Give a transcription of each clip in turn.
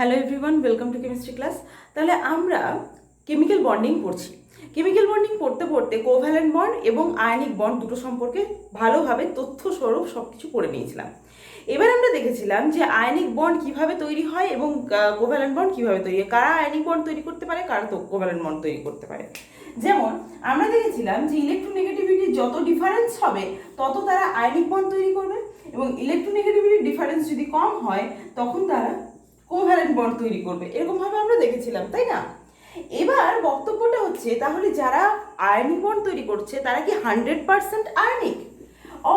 Hello everyone, welcome to chemistry class. তাহলে আমরা chemical bonding পড়ছি। কেমিক্যাল বন্ডিং পড়তে পড়তে কোভ্যালেন্ট বন্ড এবং আয়নিক বন্ড দুটো সম্পর্কে ভালোভাবে তথ্যস্বরূপ সব কিছু পড়ে নিয়েছিলাম। এবার আমরা দেখেছিলাম যে আয়নিক বন্ড কিভাবে তৈরি হয় এবং কোভ্যালেন্ট বন্ড কিভাবে তৈরি হয়, কারা আয়নিক বন্ড তৈরি করতে পারে, কারা তো কোভ্যালেন্ট বন্ড তৈরি করতে পারে। যেমন আমরা দেখেছিলাম যে ইলেকট্রোনেগেটিভিটির যত ডিফারেন্স হবে তত তারা আয়নিক বন্ড তৈরি করবে, এবং ইলেকট্রোনেগেটিভিটির ডিফারেন্স যদি কম হয় তখন তারা কোভ্যালেন্ট বন্ড তৈরি করবে। এরকমভাবে আমরা দেখেছিলাম, তাই না? এবার বক্তব্যটা হচ্ছে, তাহলে যারা আয়নিক বন্ড তৈরি করছে তারা কি 100% আয়নিক,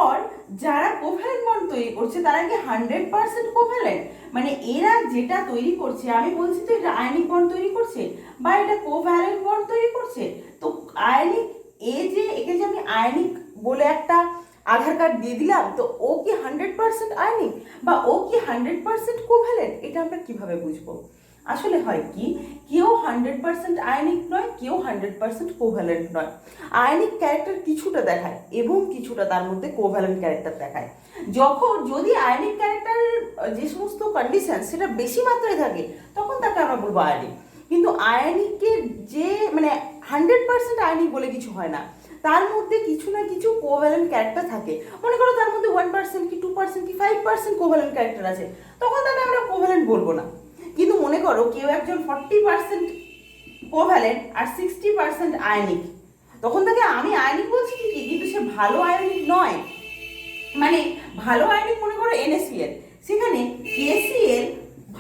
আর যারা কোভ্যালেন্ট বন্ড তৈরি করছে তারা কি 100% কোভ্যালেন্ট? মানে এরা যেটা তৈরি করছে, আমি বলছি তো এটা আয়নিক বন্ড তৈরি করছে বা এটা কোভ্যালেন্ট বন্ড তৈরি করছে। তো আয়নিক একে যে আমি আয়নিক বলে একটা আধার কার্ড দিয়ে দিলাম, তো ও কি 100% আয়নিক বা ও কি 100% কোভ্যালেন্ট, এটা আমরা কিভাবে বুঝবো? আসলে হয় কি, কেউ 100% আয়নিক নয়, কেউ 100% কোভ্যালেন্ট নয়। আয়নিক ক্যারেক্টার কিছুটা দেখায় এবং কিছুটা তার মধ্যে কোভ্যালেন্ট ক্যারেক্টার দেখায়। যদি আয়নিক ক্যারেক্টারের যে সমস্ত কন্ডিশন সেটা বেশি মাত্রায় থাকে তখন তাকে আমরা বলবো আয়নিক। কিন্তু আয়নিকের যে 100% আয়নিক বলে কিছু হয় না, তার মধ্যে কিছু না কিছু কোভ্যালেন্ট ক্যারেক্টার থাকে। মনে করো তার মধ্যে 1% কি 2% কি 5% কোভ্যালেন্ট ক্যারেক্টার আছে, তখন তাকে আমরা কোভ্যালেন্ট বলবো না। কিন্তু মনে করো কেউ একজন 40% কোভ্যালেন্ট আর 60% আয়নিক, তখন তাকে আমি আয়নিক বলছি ঠিকই, কিন্তু সে ভালো আয়নিক নয়। মানে ভালো আয়নিক মনে করো NaCl, সেখানে KCl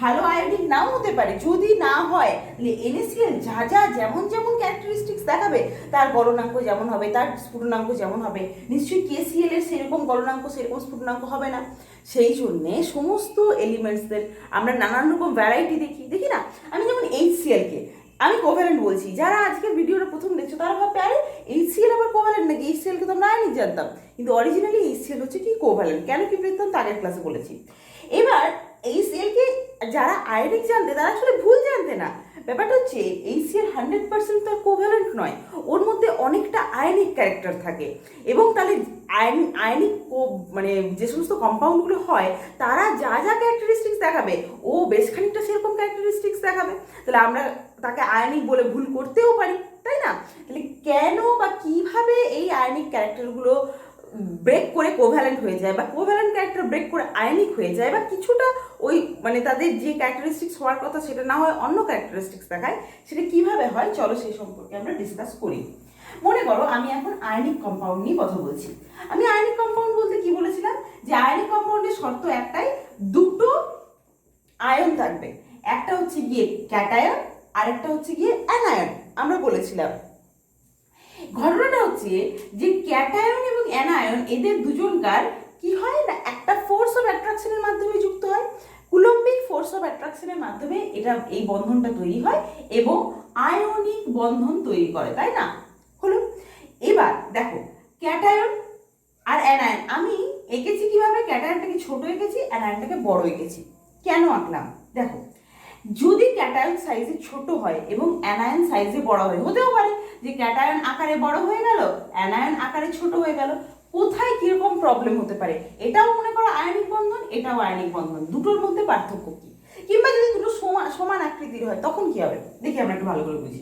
ভালো আয়োডিক নাও হতে পারে। যদি না হয় তাহলে NaCl যা যা যেমন যেমন ক্যারেক্টারিস্টিক্স দেখাবে, তার গলনাঙ্ক যেমন হবে, তার স্ফুটনাঙ্ক যেমন হবে, নিশ্চয়ই KCl এর সেরকম গলনাঙ্ক সেরকম স্ফুটনাঙ্ক হবে না। সেই জন্যে সমস্ত এলিমেন্টসদের আমরা নানান রকম ভ্যারাইটি দেখি না। আমি যেমন HCl কে আমি কোভ্যালেন্ট বলছি, যারা আজকের ভিডিওটা প্রথম দেখছো তারা ভাববে আরে HCl আবার কোভ্যালেন্ট নাকি, HCl কে তো আমরা আয়নিক জানতাম, কিন্তু অরিজিনালি HCl হচ্ছে কি কোভ্যালেন্ট। কেন কি বৃত্তান্ত আগের ক্লাসে বলেছি। এবার HCl কে যারা আয়নিক জানতে তারা আসলে ভুল জানতে না। ব্যাপারটা হচ্ছে HCl 100% তার কোভ্যালেন্ট নয়, ওর মধ্যে অনেকটা আয়নিক ক্যারেক্টার থাকে। এবং তাহলে আয়নিক যে সমস্ত কম্পাউন্ডগুলো হয় তারা যা যা ক্যারেক্টারিস্টিক্স দেখাবে ও বেশ খানিকটা সেরকম ক্যারেক্টারিস্টিক্স দেখাবে। তাহলে আমরা তাকে আয়নিক বলে ভুল করতেও পারি, তাই না? তাহলে কেন বা কিভাবে এই আয়নিক ক্যারেক্টারগুলো ব্রেক করে কোভ্যালেন্ট হয়ে যায়, বা কোভ্যালেন্ট ক্যারেক্টার ব্রেক করে আয়নিক হয়ে যায়, বা কিছুটা ওই তাদের যে ক্যারেক্টারিস্টিক্স হওয়ার কথা সেটা না হয় অন্য ক্যারেক্টারিস্টিক্স দেখায়, সেটা কিভাবে হয় চলো সেই সম্পর্কে আমরা ডিসকাস করি। মনে করো আমি এখন আয়নিক কম্পাউন্ড নিয়ে কথা বলছি। আমি আয়নিক কম্পাউন্ড বলতে কি বলেছিলাম, যে আয়নিক কম্পাউন্ডের শর্ত একটাই, দুটো আয়ন থাকবে, একটা হচ্ছে গিয়ে ক্যাটায়ন আর একটা হচ্ছে গিয়ে অ্যানায়ন আমরা বলেছিলাম। ঘটনাটা হচ্ছে যে ক্যাটায়ন এবং অ্যানায়ন এদের দুজনকার কি হয় না, একটা ফোর্স অফ অ্যাট্রাকশনের মাধ্যমে যুক্ত হয়, কুলম্বিক ফোর্স অফ অ্যাট্রাকশনের মাধ্যমে এই বন্ধনটা তৈরি হয় এবং আয়নিক বন্ধন তৈরি করে, তাই না? হলো। এবার দেখো ক্যাটায়ন আর অ্যানায়ন আমি এঁকেছি কিভাবে, ক্যাটায়নটাকে ছোট এঁকেছি, অ্যানায়নটাকে বড় এঁকেছি। কেন আঁকলাম দেখো, যদি ক্যাটায়ন সাইজে ছোট হয় এবং অ্যানায়ন সাইজে বড় হয়, হতেও পারে যে ক্যাটায়ন আকারে বড় হয়ে গেল, অ্যানায়ন আকারে ছোট হয়ে গেল। কোথায় কিরকম প্রবলেম হতে পারে, এটাও মনে করো আয়নিক বন্ধন, এটাও আয়নিক বন্ধন, দুটোর মধ্যে পার্থক্য কি? কিংবা যদি দুটো সমান আকৃতির হয় তখন কি হবে, দেখি আমরা একটু ভালো করে বুঝি।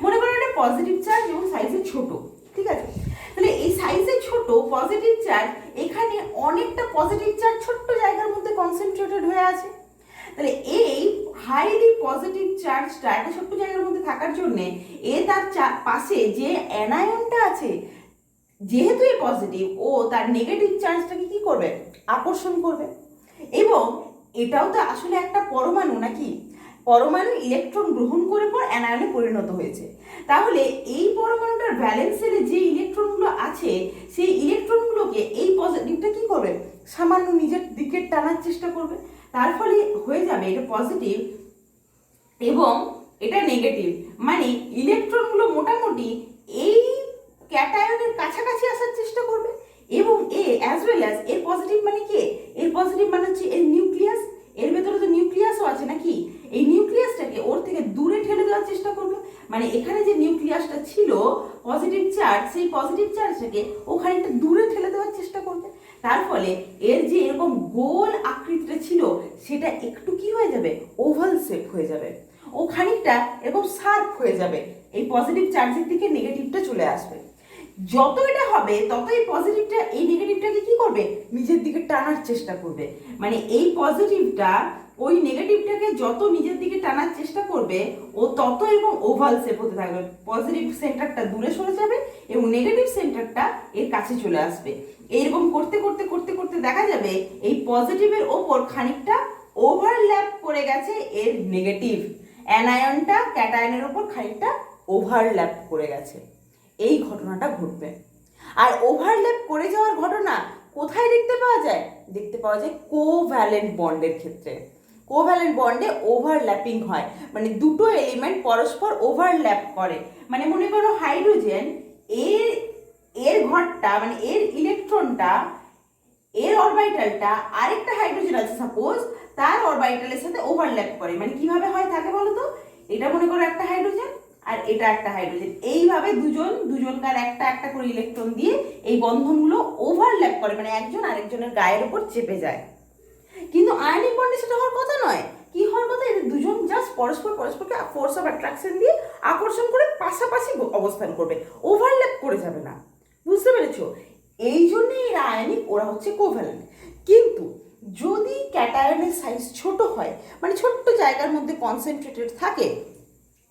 মনে করো এটা পজিটিভ চার্জ এবং সাইজে ছোট, ঠিক আছে? তাহলে এই সাইজে ছোট পজিটিভ চার্জ, এখানে অনেকটা পজিটিভ চার্জ ছোট্ট জায়গার মধ্যে কনসেন্ট্রেটেড হয়ে আছে। তাহলে এই হাইলি পজিটিভ চার্জটা একটা ছোট্ট জায়গার মধ্যে থাকার জন্য তার পাশে যে অ্যানায়নটা আছে, যেহেতু এই পজিটিভ, ও তার নেগেটিভ চার্জটাকে কি করবে, আকর্ষণ করবে। এবং এটাও তো আসলে একটা পরমাণু নাকি, পরমাণু ইলেকট্রন গ্রহণ করে পর অ্যানায়নে পরিণত হয়েছে। তাহলে এই পরমাণুটার ভ্যালেন্স সেলে যে ইলেকট্রনগুলো আছে সেই ইলেকট্রনগুলোকে এই পজিটিভটা কি করবে, সামান্য নিজের দিকে টানার চেষ্টা করবে। তার ফলে হয়ে যাবে এটা পজিটিভ এবং এটা নেগেটিভ, মানে ইলেকট্রনগুলো মোটামুটি এই ক্যাটায়নের কাছাকাছি আসার চেষ্টা করবে। এবং অ্যাজ ওয়েল অ্যাজ এর পজিটিভ মানে কি, এর পজিটিভ মানে হচ্ছে এর নিউক্লিয়াস, এর ভেতরে তো নিউক্লিয়াসও আছে নাকি, এই নিউক্লিয়াসটাকে ওর থেকে দূরে ঠেলে দেওয়ার চেষ্টা করবে। মানে এখানে যে নিউক্লিয়াসটা ছিল পজিটিভ চার্জ, সেই পজিটিভ চার্জটাকে ও খানিকটা দূরে ঠেলে দেওয়ার চেষ্টা করবে। তার ফলে এর যে এরকম গোল আকৃতিটা ছিল সেটা একটু কি হয়ে যাবে, ওভাল শেপ হয়ে যাবে। ও খানিকটা এরকম শার্প হয়ে যাবে, এই পজিটিভ চার্জের দিকে নেগেটিভটা চলে আসবে। যত এটা হবে তত এই পজিটিভটা এই নেগেটিভটাকে কি করবে, নিজের দিকে টানার চেষ্টা করবে। মানে এই পজিটিভটা ওই নেগেটিভটাকে যত নিজের দিকে টানার চেষ্টা করবে ও তত এরকম ওভাল শেপ হতে থাকবে। পজিটিভ সেন্টারটা দূরে সরে যাবে এবং নেগেটিভ সেন্টারটা এর কাছে চলে আসবে। এইরকম করতে করতে করতে করতে দেখা যাবে এই পজিটিভের ওপর খানিকটা ওভারল্যাপ করে গেছে এর নেগেটিভ, অ্যানায়নটা ক্যাটায়নের ওপর খানিকটা ওভারল্যাপ করে গেছে। এই ঘটনাটা ঘটবে। আর ওভারল্যাপ করে যাওয়ার ঘটনা কোথায় দেখতে পাওয়া যায়, দেখতে পাওয়া যায় কোভ্যালেন্ট বন্ডের ক্ষেত্রে। কোভ্যালেন্ট বন্ডে ওভারল্যাপিং হয়, মানে দুটো এলিমেন্ট পরস্পর ওভারল্যাপ করে। মানে মনে করো হাইড্রোজেন এর এর ঘরটা মানে এর ইলেকট্রনটা এর অরবিটালটা আরেকটা হাইড্রোজেন আছে সাপোজ, তার অরবিটালের সাথে ওভারল্যাপ করে। মানে কিভাবে হয় থাকে বলো তো, এটা মনে করো একটা হাইড্রোজেন আর এটা একটা হাইড্রোজেন, এইভাবে দুজনকার একটা একটা করে ইলেকট্রন দিয়ে এই বন্ধনগুলো ওভারল্যাপ করে, মানে একজন আরেকজনের গায়ের উপর চেপে যায়। কিন্তু আয়নিক বন্ডে সেটা হওয়ার কথা নয়। কি হওয়ার কথা, এদের দুজন জাস্ট পরস্পরকে ফোর্স অফ অ্যাট্রাকশন দিয়ে আকর্ষণ করে পাশাপাশি অবস্থান করবে, ওভারল্যাপ করে যাবে না। বুঝতে পেরেছো? এই জন্যই এরা আয়নিক, ওরা হচ্ছে কোভ্যালেন্ট। কিন্তু যদি ক্যাটায়নের সাইজ ছোট হয়, মানে ছোট্ট জায়গার মধ্যে কনসেন্ট্রেটেড থাকে,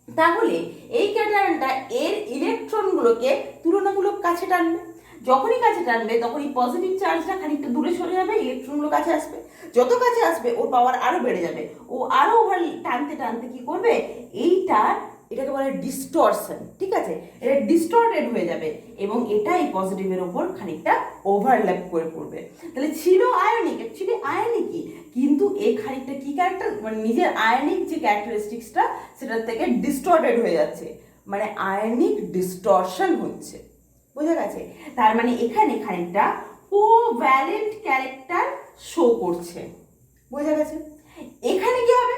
তাহলে এই ক্যাটায়নটা এর ইলেকট্রনগুলোকে তুলনামূলক কাছে টানবে। যখনই কাছে টানবে তখনই পজিটিভ চার্জটা খানিকটা দূরে সরে যাবে, ইলেকট্রনগুলো কাছে আসবে। যত কাছে আসবে ওর পাওয়ার আরো বেড়ে যাবে, ও আরো ওভার টানতে টানতে কি করবে, এটাকে বলে ডিস্টরশন। ঠিক আছে, এটা ডিস্টর্টেড হয়ে যাবে এবং এটা এই পজিটিভের ওপর খানিকটা ওভারল্যাপ করে পড়বে। তাহলে ছিল আয়নিক, অ্যাকচুয়ালি আয়নিকই, কিন্তু এই খানিকটা কি ক্যারেক্টার, মানে নিজের আয়নিক যে ক্যারেক্টারিস্টিক্সটা সেটার থেকে ডিস্টর্টেড হয়ে যাচ্ছে, মানে আয়নিক ডিস্টরশন হচ্ছে। বোঝা গেছে? তার মানে এখানে খানিকটা কোভ্যালেন্ট ক্যারেক্টার শো করছে। বোঝা গেছে? এখানে কি হবে,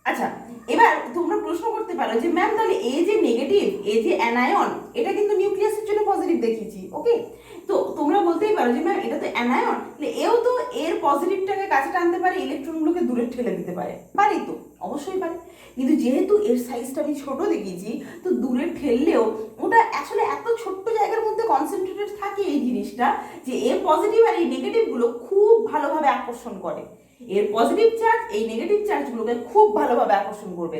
আচ্ছা এবার তোমরা প্রশ্ন করতে পারো যে ম্যাম তাহলে এ যে নেগেটিভ, এ যে অ্যানায়ন, এটা কিন্তু নিউক্লিয়াসের জন্য পজিটিভ দেখিয়েছি, ওকে? তো তোমরা বলতেই পারো যে ম্যাম এটা তো অ্যানায়ন, তাহলে এও তো এর পজিটিভটাকে কাছে টানতে পারে, ইলেকট্রনগুলোকে দূরে ঠেলে দিতে পারে। পারি তো, অবশ্যই পারে। কিন্তু যেহেতু এর সাইজটা আমি ছোট দেখিয়েছি, তো দূরে ঠেললেও ওটা আসলে এত ছোট্ট জায়গার মধ্যে কনসেন্ট্রেটেড থাকে এই জিনিসটা, যে এর পজিটিভ আর এই নেগেটিভগুলো খুব ভালোভাবে আকর্ষণ করে। এর পজিটিভ চার্জ এই নেগেটিভ চার্জগুলোকে খুব ভালোভাবে আকর্ষণ করবে।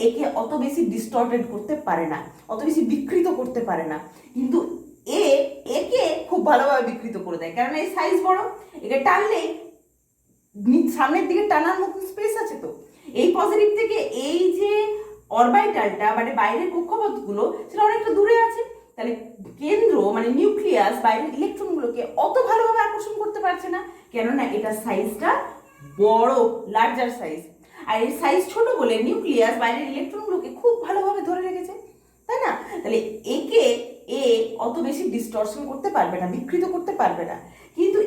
একে অত বেশি ডিস্টর্টেড করতে পারে না, অত বেশি বিকৃত করতে পারে না। কিন্তু একে খুব ভালোভাবে বিকৃত করে দেয়, কারণ এই সাইজ বড়, একে টানলেই সামনের দিকে টানার মতো স্পেস আছে। তো এই পজিটিভ থেকে এই যে অরবিটালটা মানে বাইরের কক্ষপথগুলো সেটা অনেকটা দূরে আছে, তাহলে কেন্দ্র মানে নিউক্লিয়াস বাইরের ইলেকট্রনগুলোকে অত ভালোভাবে আকর্ষণ করতে পারছে না, কেননা এটা সাইজটা বড়, লার্জার সাইজ। আর এর সাইজ ছোট বলে নিউক্লিয়াস বাইরের ইলেকট্রনগুলোকে খুব ভালোভাবে ধরে রেখেছে, তাই না? তাহলে একে অত বেশি ডিস্টরশন করতে পারবে না, বিকৃত করতে পারবে না। কিন্তু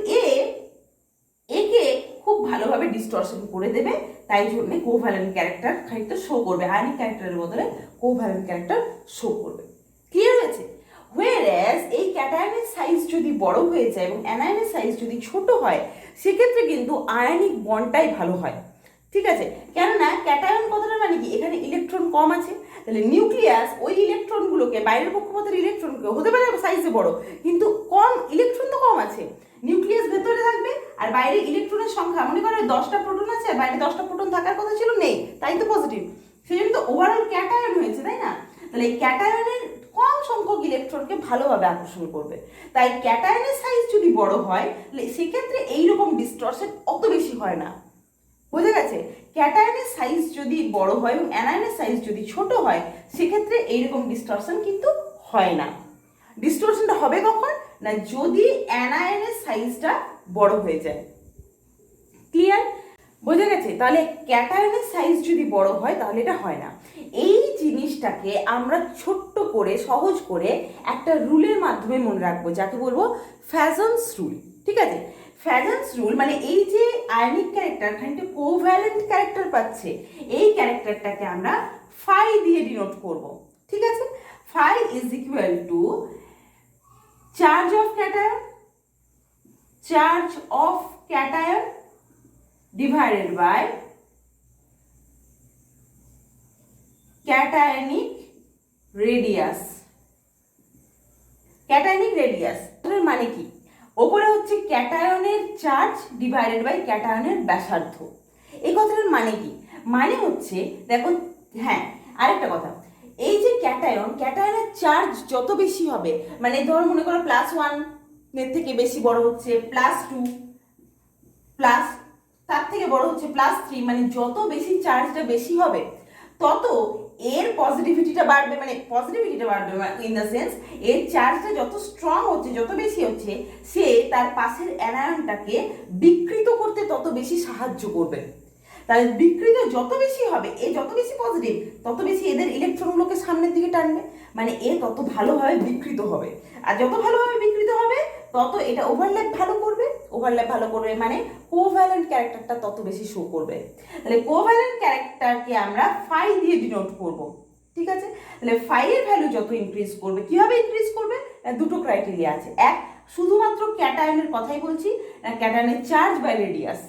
একে খুব ভালোভাবে ডিস্টরশন করে দেবে, তাই জন্য কোভ্যালেন্ট ক্যারেক্টার খানিকটা শো করবে, আয়নিক ক্যারেক্টারের বদলে কোভ্যালেন্ট ক্যারেক্টার শো করবে। ক্লিয়ার হয়েছে? whereas এই ক্যাটায়নের সাইজ যদি বড় হয়ে যায় এবং অ্যানায়নের সাইজ যদি ছোট হয়, সেক্ষেত্রে কিন্তু আয়নিক বন্ডটাই ভালো হয়। ঠিক আছে, কেননা ক্যাটায়ন কথাটা মানে কি, এখানে ইলেকট্রন কম আছে, তাহলে নিউক্লিয়াস ওই ইলেকট্রনগুলোকে বাইরের কক্ষপথের ইলেকট্রনকে হতে পারে সাইজে বড়, কিন্তু কম ইলেকট্রন তো কম আছে, নিউক্লিয়াস ভেতরে থাকবে আর বাইরে ইলেকট্রনের সংখ্যা মনে করো 10টা প্রোটন আছে আর বাইরে 10টা প্রোটন থাকার কথা ছিল, নেই, তাই তো পজিটিভ, সেই জন্য তো ওভারঅল ক্যাটায়ন হয়েছে, তাই না? তাহলে এই ক্যাটায়নের কম সংখ্যক ইলেকট্রনকে ভালোভাবে আকর্ষণ করবে। তাই ক্যাটায়নের সাইজ যদি বড় হয় তাহলে সেক্ষেত্রে এইরকম ডিস্টরশন অত বেশি হয় না। বোঝা গেছে? ক্যাটায়নের সাইজ যদি বড় হয় এবং অ্যানায়নের সাইজ যদি ছোট হয়, সেক্ষেত্রে এইরকম ডিস্টরশন কিন্তু হয় না। ডিস্টরশনটা হবে কখন না, যদি অ্যানায়নের সাইজটা বড় হয়ে যায়। ক্লিয়ার? বোঝা গেছে? তাহলে ক্যাটায়নের সাইজ যদি বড় হয় তাহলে এটা হয় না। এই জিনিসটাকে আমরা ছোট্ট করে সহজ করে একটা রুলের মাধ্যমে মনে রাখবো, যাকে বলবো ফ্যাজনস রুল। ঠিক আছে, ফ্যাজান্স রুল মানে এই যে আয়নিক ক্যারেক্টার খানিকটা কোভ্যালেন্ট ক্যারেক্টার পাচ্ছে, এই ক্যারেক্টারটাকে আমরা ফাই দিয়ে ডিনোট করব। ঠিক আছে, phi is equal to charge of cation divided by cationic radius. Cationic radius এর মানে কি? ওপরে হচ্ছে ক্যাটায়নের চার্জ ডিভাইডেড বাই ক্যাটায়নের ব্যাসার্ধ। এই কথাটার মানে কি? মানে হচ্ছে দেখো, হ্যাঁ আরেকটা কথা, এই যে ক্যাটায়নের চার্জ যত বেশি হবে, মানে ধরো মনে করো +1 এর থেকে বেশি বড় হচ্ছে +2, প্লাস তার থেকে বড় হচ্ছে +3, মানে যত বেশি চার্জটা বেশি হবে তত এর পজিটিভিটিটা বাড়বে, মানে ইন দ্য সেন্স এর চার্জটা যত স্ট্রং হচ্ছে, যত বেশি হচ্ছে, সে তার পাশের অ্যানায়নটাকে বিকৃত করতে তত বেশি সাহায্য করবে। তাহলে বিকৃত যত বেশি হবে, এ যত বেশি পজিটিভ তত বেশি এদের ইলেকট্রনগুলোকে সামনের দিকে টানবে, মানে এ তত ভালোভাবে বিকৃত হবে। আর যত ভালোভাবে বিকৃত হবে তত এটা ওভারল্যাপ ভালো করবে, মানে কোভ্যালেন্ট ক্যারেক্টারটা তত বেশি শো করবে। তাহলে কোভ্যালেন্ট ক্যারেক্টারকে আমরা ফাই দিয়ে ডিনোট করব। ঠিক আছে, তাহলে ফাই এর ভ্যালু যত ইনক্রিজ করবে, কিভাবে ইনক্রিজ করবে? দুটো ক্রাইটেরিয়া আছে। এক, শুধুমাত্র ক্যাটায়নের কথাই বলছি, ক্যাটায়নের চার্জ বাই রেডিয়াস,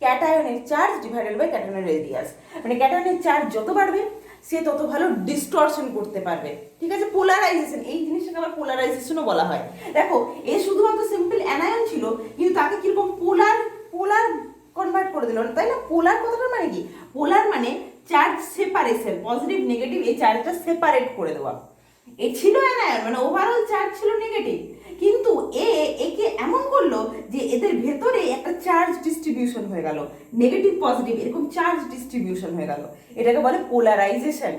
ক্যাটায়নের চার্জ ডিভাইডেড বাই ক্যাটায়নের রেডিয়াস, মানে ক্যাটায়নের চার্জ যত বাড়বে সে তত ভালো ডিস্টরশন করতে পারবে। ঠিক আছে, পোলারাইজেশন, এই জিনিসটাকে আবার পোলারাইজেশনও বলা হয়। দেখো, এ শুধুমাত্র সিম্পল অ্যানায়ন ছিল, কিন্তু তাকে কিরকম পোলার কনভার্ট করে দিল, তাই না? পোলার কথাটার মানে কি? পোলার মানে চার্জ সেপারেশন, পজিটিভ নেগেটিভ এই চার্জটা সেপারেট করে দেওয়া। এ ছিল অ্যানায়ন, মানে ওভারঅল চার্জ ছিল নেগেটিভ, কিন্তু একে এমন করলো যে এদের ভেতরে একটা চার্জ ডিস্ট্রিবিউশন হয়ে গেল, নেগেটিভ পজিটিভ এরকম চার্জ ডিস্ট্রিবিউশন হয়ে গেল। এটাকে বলে পোলারাইজেশন,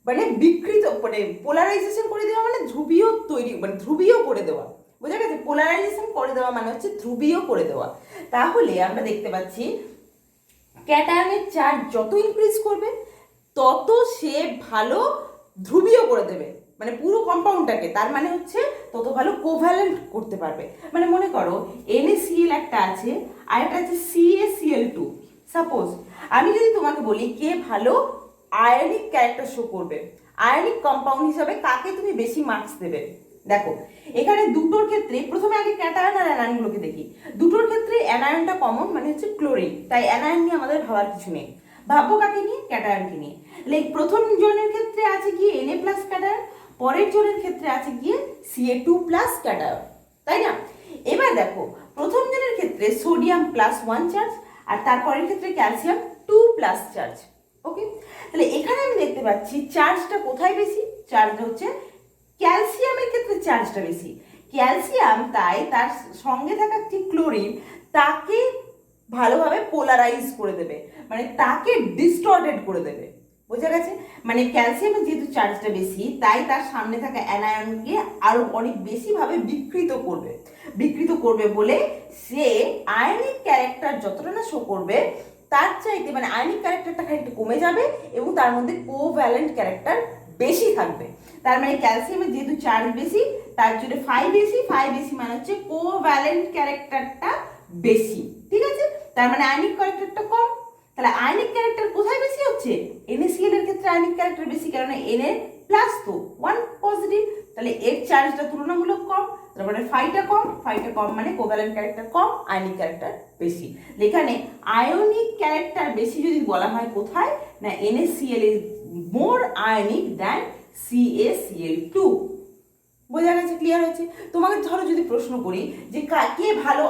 মানে বিকৃত, মানে পোলারাইজেশন করে দেওয়া মানে ধ্রুবীয় তৈরি, মানে ধ্রুবীয় করে দেওয়া। বোঝা গেছে? পোলারাইজেশন করে দেওয়া মানে হচ্ছে ধ্রুবীয় করে দেওয়া। তাহলে আমরা দেখতে পাচ্ছি ক্যাটায়নের চার্জ যত ইনক্রিজ করবে তত সে ভালো ধ্রুবীয় করে দেবে, মানে পুরো কম্পাউন্ডটাকে, তার মানে হচ্ছে তত ভালো কোভ্যালেন্ট করতে পারবে। মানে মনে করো NaCl একটা আছে আর একটা আছে CaCl2। সাপোজ আমি যদি তোমাকে বলি কে ভালো আয়নিক ক্যারেক্টার শো করবে, আয়নিক কম্পাউন্ড হিসাবে কাকে তুমি বেশি মার্কস দেবে? দেখো, এখানে দুটোর ক্ষেত্রে প্রথমে আগে ক্যাটায়ন আর অ্যানায়নগুলোকে দেখি। দুটোর ক্ষেত্রে অ্যানায়নটা কমন, মানে হচ্ছে ক্লোরিন, তাই অ্যানায়ন নিয়ে আমাদের ভাবার কিছু নেই। ভাববো কাকে নিয়ে? ক্যাটায়নকে নিয়ে। লাইক প্রথম জনের ক্ষেত্রে আছে কি Na+ ক্যাটায়ন, পরের জনের ক্ষেত্রে আছে গিয়ে Ca2+ ক্যাটায়ন, তাই না? এবার দেখো, প্রথম জনের ক্ষেত্রে সোডিয়াম +1 চার্জ আর তারপরের ক্ষেত্রে ক্যালসিয়াম 2+ চার্জ। ওকে, তাহলে এখানে আমি দেখতে পাচ্ছি চার্জটা কোথায় বেশি? চার্জটা হচ্ছে ক্যালসিয়ামের ক্ষেত্রে চার্জটা বেশি। ক্যালসিয়াম তাই তার সঙ্গে থাকা একটি ক্লোরিন তাকে ভালোভাবে পোলারাইজ করে দেবে, মানে তাকে ডিস্টর্টেড করে দেবে। বোঝা গেছে? মানে ক্যালসিয়ামের যেহেতু চার্জটা বেশি তাই তার সামনে থাকা অ্যানায়নকে আরো অনেক বেশিভাবে বিকৃত করবে বলে সে আয়নিক ক্যারেক্টার যতটা না শো করবে তার চাইতে, মানে আয়নিক ক্যারেক্টারটা খানিকটা কমে যাবে এবং তার মধ্যে কোভ্যালেন্ট ক্যারেক্টার বেশি থাকবে। তার মানে ক্যালসিয়ামের যেহেতু চার্জ বেশি তার জন্য ফাই বেশি মানে হচ্ছে কোভ্যালেন্ট ক্যারেক্টারটা বেশি। ঠিক আছে, তার মানে আয়নিক ক্যারেক্টারটা কম। তাহলে আয়নিক ক্যারেক্টার কোথায় বেশি হচ্ছে? NaCl এর ক্ষেত্রে আয়নিক ক্যারেক্টার বেশি, কারণ Na+ তো 1 পজিটিভ, তাহলে এর চার্জটা তুলনামূলক কম, তার মানে ফাইটা কম মানে কোভ্যালেন্ট ক্যারেক্টার কম, আয়নিক ক্যারেক্টার বেশি। এখানে আয়নিক ক্যারেক্টার বেশি যদি বলা হয় কোথায়, না NaCl is more ionic than CaCl2। বোঝা গেছে? ক্লিয়ার হয়েছে? তোমাকে ধরো যদি প্রশ্ন করি যে কে ভালো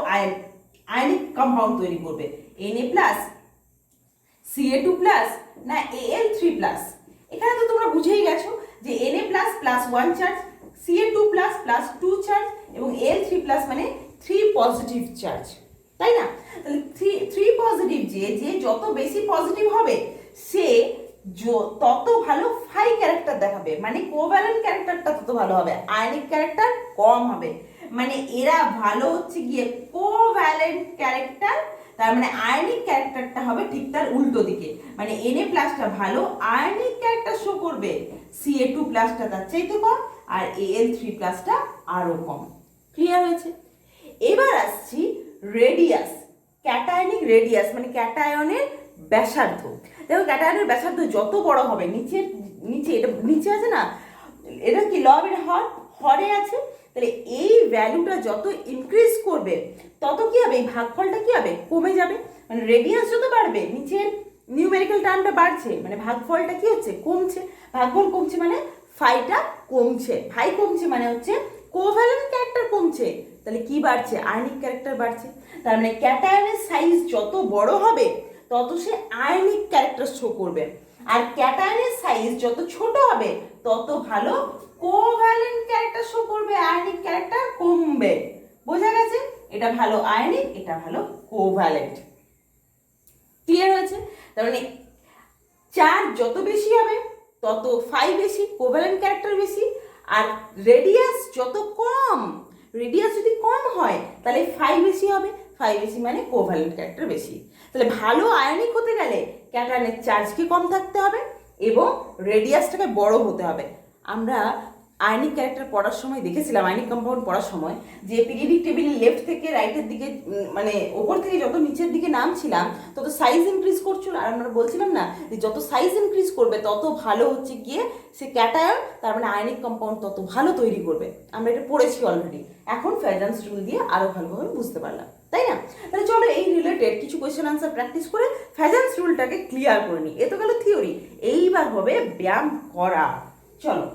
আয়নিক কম্পাউন্ড তৈরি করবে, Na+, Ca2+ না Al3+? এখানে তো তোমরা বুঝেই গেছো যে Na+ +1 চার্জ, Ca2+ +2 চার্জ এবং Al3+ মানে 3 পজিটিভ চার্জ, তাই না? তাহলে 3 পজিটিভ যে যত বেশি পজিটিভ হবে সে তত ভালো ফাই ক্যারেক্টার দেখাবে, মানে কোভ্যালেন্ট ক্যারেক্টারটা তত ভালো হবে, আয়নিক ক্যারেক্টার কম হবে। মানে এরা ভালো হচ্ছে গিয়ে কোভ্যালেন্ট ক্যারেক্টার, তার মানে আয়নিক ক্যারেক্টারটা হবে ঠিক তার উল্টো দিকে, মানে Na+টা ভালো আয়নিক ক্যারেক্টার শো করবে, Ca2+টা তার চাইতে কম আর Al3+টা আরো কম। ক্লিয়ার হয়েছে? এবার আসছি রেডিয়াস, ক্যাটায়নিক রেডিয়াস মানে ক্যাটায়নের ব্যাসার্ধ। দেখো ক্যাটায়নের ব্যাসার্ধ যত বড় হবে, নিচে এটা নিচে আছে না, এটা কি লবের হরে আছে, তাহলে এই ভ্যালুটা যত ইনক্রিজ করবে তত কি হবে, এই ভাগফলটা কি হবে, কমে যাবে। মানে রেডিয়াস যত বাড়বে নিচের নিউমেরিক্যাল টার্মটা বাড়ছে, মানে ভাগফলটা কি হচ্ছে, কমছে। ভাগফল কমছে মানে ফাইটা কমছে, ফাই কমছে মানে হচ্ছে কোভ্যালেন্ট ক্যারেক্টার কমছে, তাহলে কি বাড়ছে, আয়নিক ক্যারেক্টার বাড়ছে। তার মানে ক্যাটায়নের সাইজ যত বড় হবে তত সে আয়নিক ক্যারেক্টার শো করবে, আর ক্যাটায়নের সাইজ যত ছোট হবে তত ভালো কোভ্যালেন্ট ক্যারেক্টার শো করবে, আয়নিক ক্যারেক্টার কমবে। বোঝা গেছে? এটা ভালো আয়নিক, এটা ভালো কোভ্যালেন্ট। ক্লিয়ার হয়েছে? তার মানে চার্জ যত বেশি হবে তত ফাই বেশি, কোভ্যালেন্ট ক্যারেক্টার বেশি, আর রেডিয়াস যত কম, রেডিয়াস যদি কম হয় তাহলে ফাই বেশি হবে, ফাই বেশি মানে কোভ্যালেন্ট ক্যারেক্টার বেশি। তাহলে ভালো আয়নিক হতে গেলে ক্যাটায়নের চার্জকে কম থাকতে হবে এবং রেডিয়াসটাকে বড় হতে হবে। আমরা আয়নিক ক্যারেক্টার পড়ার সময় দেখেছিলাম, আয়নিক কম্পাউন্ড পড়ার সময়, যে পিরিয়ডিক টেবিলের লেফট থেকে রাইটের দিকে মানে ওপর থেকে যত নিচের দিকে নামছিলাম তত সাইজ ইনক্রিজ করছিল, আর আমরা বলছিলাম না যে যত সাইজ ইনক্রিজ করবে তত ভালো হচ্ছে গিয়ে সে ক্যাটায়ন, তার মানে আয়নিক কম্পাউন্ড তত ভালো তৈরি করবে। আমরা এটা পড়েছি অলরেডি, এখন ফ্যাজান্স রুল দিয়ে আরও ভালোভাবে বুঝতে পারলাম, তাই না? তাহলে চলো এই রিলেটেড কিছু কোয়েশ্চেন আনসার প্র্যাকটিস করে ফ্যাজান্স রুলটাকে ক্লিয়ার করে নিই। এ তো গেল থিওরি, এইবার হবে ব্যায়াম করা। চলো,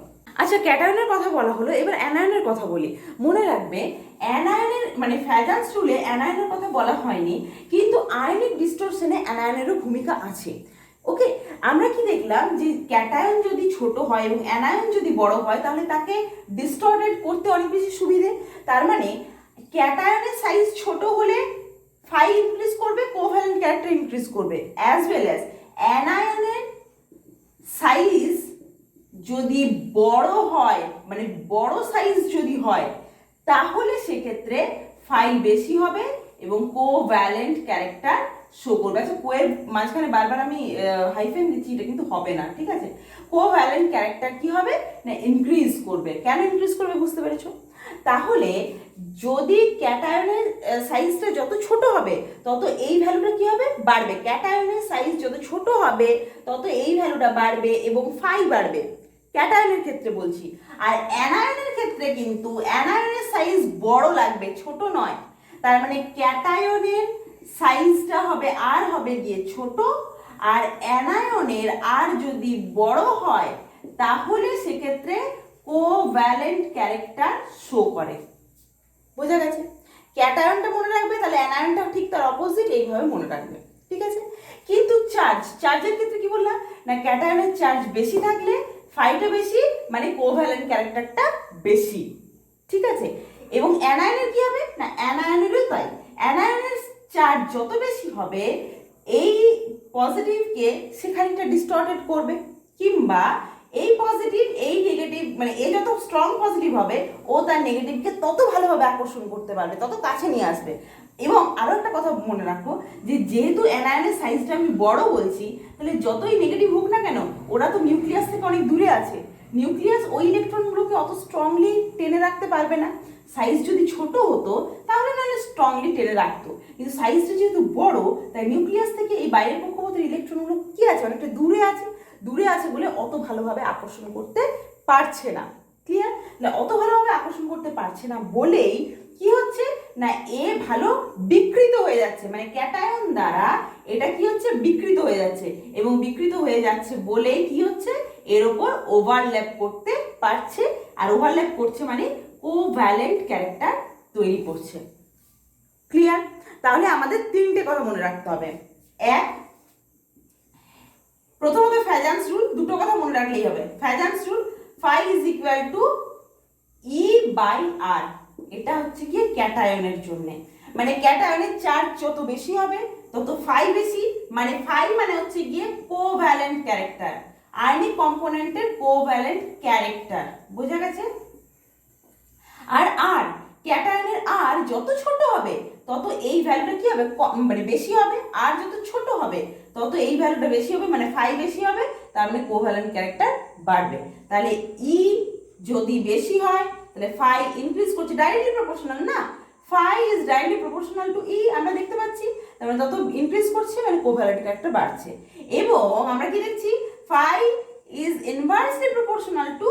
আচ্ছা ক্যাটায়নের কথা বলা হলো, এবার অ্যানায়নের কথা বলি। মনে রাখবে অ্যানায়নের মানে ফ্যাজান্স রুলে অ্যানায়নের কথা বলা হয়নি, কিন্তু আয়নিক ডিস্টরশনে অ্যানায়নেরও ভূমিকা আছে। ওকে, আমরা কি দেখলাম যে ক্যাটায়ন যদি ছোট হয় এবং অ্যানায়ন যদি বড় হয় তাহলে তাকে ডিস্টর্টেড করতে অনেক বেশি সুবিধে। তার মানে ক্যাটায়নের সাইজ ছোট হলে ফাই ইনক্রিজ করবে, কোভ্যালেন্ট ক্যারেক্টার ইনক্রিজ করবে, অ্যাজ ওয়েল অ্যাজ অ্যানায়নের সাইজ যদি বড় হয় মানে বড় সাইজ যদি হয় তাহলে সেক্ষেত্রে ফাই বেশি হবে এবং কোভ্যালেন্ট ক্যারেক্টার শো করবে। আচ্ছা কোয়ের মাঝখানে বারবার আমি হাইফেন দিচ্ছি, এটা কিন্তু হবে না, ঠিক আছে? কোভ্যালেন্ট ক্যারেক্টার কি হবে না, ইনক্রিজ করবে। কেন ইনক্রিজ করবে বুঝতে পেরেছো? তাহলে যদি ক্যাটায়নের সাইজটা যত ছোট হবে তত এই ভ্যালুটা কি হবে, বাড়বে। ক্যাটায়নের সাইজ যত ছোট হবে তত এই ভ্যালুটা বাড়বে এবং ফাই বাড়বে, ক্যাটায়নের ক্ষেত্রে বলছি। আর অ্যানায়নের ক্ষেত্রে কিন্তু অ্যানায়নের সাইজ বড় লাগবে, ছোট নয়। তার মানে ক্যাটায়নের সাইজটা হবে আর হবে গিয়ে ছোট, আর অ্যানায়নের আর যদি বড় হয় তাহলে সেক্ষেত্রে কোভ্যালেন্ট ক্যারেক্টার শো করে। বোঝা গেছে? ক্যাটায়নটা মনে রাখবে, তাহলে অ্যানায়নটা ঠিক তার অপোজিট, এইভাবে মনে রাখবে, ঠিক আছে? কিন্তু চার্জের ক্ষেত্রে কি বললাম না, ক্যাটায়নের চার্জ বেশি থাকলে ফাইটা বেশি মানে কোভ্যালেন্ট ক্যারেক্টারটা বেশি, ঠিক আছে? এবং অ্যানায়নের কি হবে না, অ্যানায়নেরও তাই। অ্যানায়নের চার্জ যত বেশি হবে এই পজিটিভকে সে খানিকটা ডিস্টর্টেড করবে, কিংবা এই পজিটিভ এই নেগেটিভ মানে এ যত স্ট্রং পজিটিভ হবে ও তার নেগেটিভকে তত ভালোভাবে আকর্ষণ করতে পারবে, তত কাছে নিয়ে আসবে। এবং আরও একটা কথা মনে রাখো যে যেহেতু অ্যানায়নের সাইজটা আমি বড় বলছি, তাহলে যতই নেগেটিভ হোক না কেন ওরা তো নিউক্লিয়াস থেকে অনেক দূরে আছে, নিউক্লিয়াস ওই ইলেকট্রনগুলোকে অত স্ট্রংলি টেনে রাখতে পারবে না। সাইজ যদি ছোট হতো তাহলে নাহলে স্ট্রংলি টেনে রাখতো, কিন্তু সাইজটা যেহেতু বড় তাই নিউক্লিয়াস থেকে এই বাইরের কক্ষপথের ইলেকট্রনগুলো কি আছে, অনেকটা দূরে আছে, দূরে আছে বলে অত ভালোভাবে আকর্ষণ করতে পারছে না। ক্লিয়ার? না, অত ভালোভাবে আকর্ষণ করতে পারছে না বলেই কি হচ্ছে না, এ ভালো বিকৃত হয়ে যাচ্ছে, মানে ক্যাটায়ন দ্বারা এটা কি হচ্ছে, বিকৃত হয়ে যাচ্ছে, এবং বিকৃত হয়ে যাচ্ছে বলেই কি হচ্ছে, এর ওপর ওভারল্যাপ করতে পারছে, আর ওভারল্যাপ করছে মানে কোভ্যালেন্ট ক্যারেক্টার তৈরি করছে। ক্লিয়ার? তাহলে আমাদের তিনটে কথা মনে রাখতে হবে। এক, প্রথমত ফ্যাজান্স রুল, দুটো কথা মনে রাখলেই হবে। Fajans rule, phi is equal to e by r, এটা হচ্ছে কি ক্যাটায়নের জন্য, মানে ক্যাটায়নের চার্জ যত বেশি হবে তত ফাই বেশি, মানে ফাই মানে হচ্ছে গিয়ে কোভ্যালেন্ট ক্যারেক্টার, আয়নিক কম্পোনেন্টের কোভ্যালেন্ট ক্যারেক্টার। বোঝা গেছে? আর আর ক্যাটায়নের আর যত ছোট হবে তত এই ভ্যালুটা কি হবে, মানে বেশি হবে, আর যত ছোট হবে তত এই ভ্যালুটা বেশি হবে, মানে ফাই বেশি হবে, তার মানে কোভ্যালেন্ট ক্যারেক্টার বাড়বে। তাহলে ই যদি বেশি হয় তাহলে ফাই ইনক্রিজ করছে, ডাইরেক্টলি প্রপোর্শনাল না, phi is directly proportional to e, আমরা দেখতে পাচ্ছি। তার মানে তত ইনক্রিজ করছে মানে কোভ্যালেন্ট ক্যারেক্টার বাড়ছে। এবং আমরা কি দেখছি, phi is inversely proportional to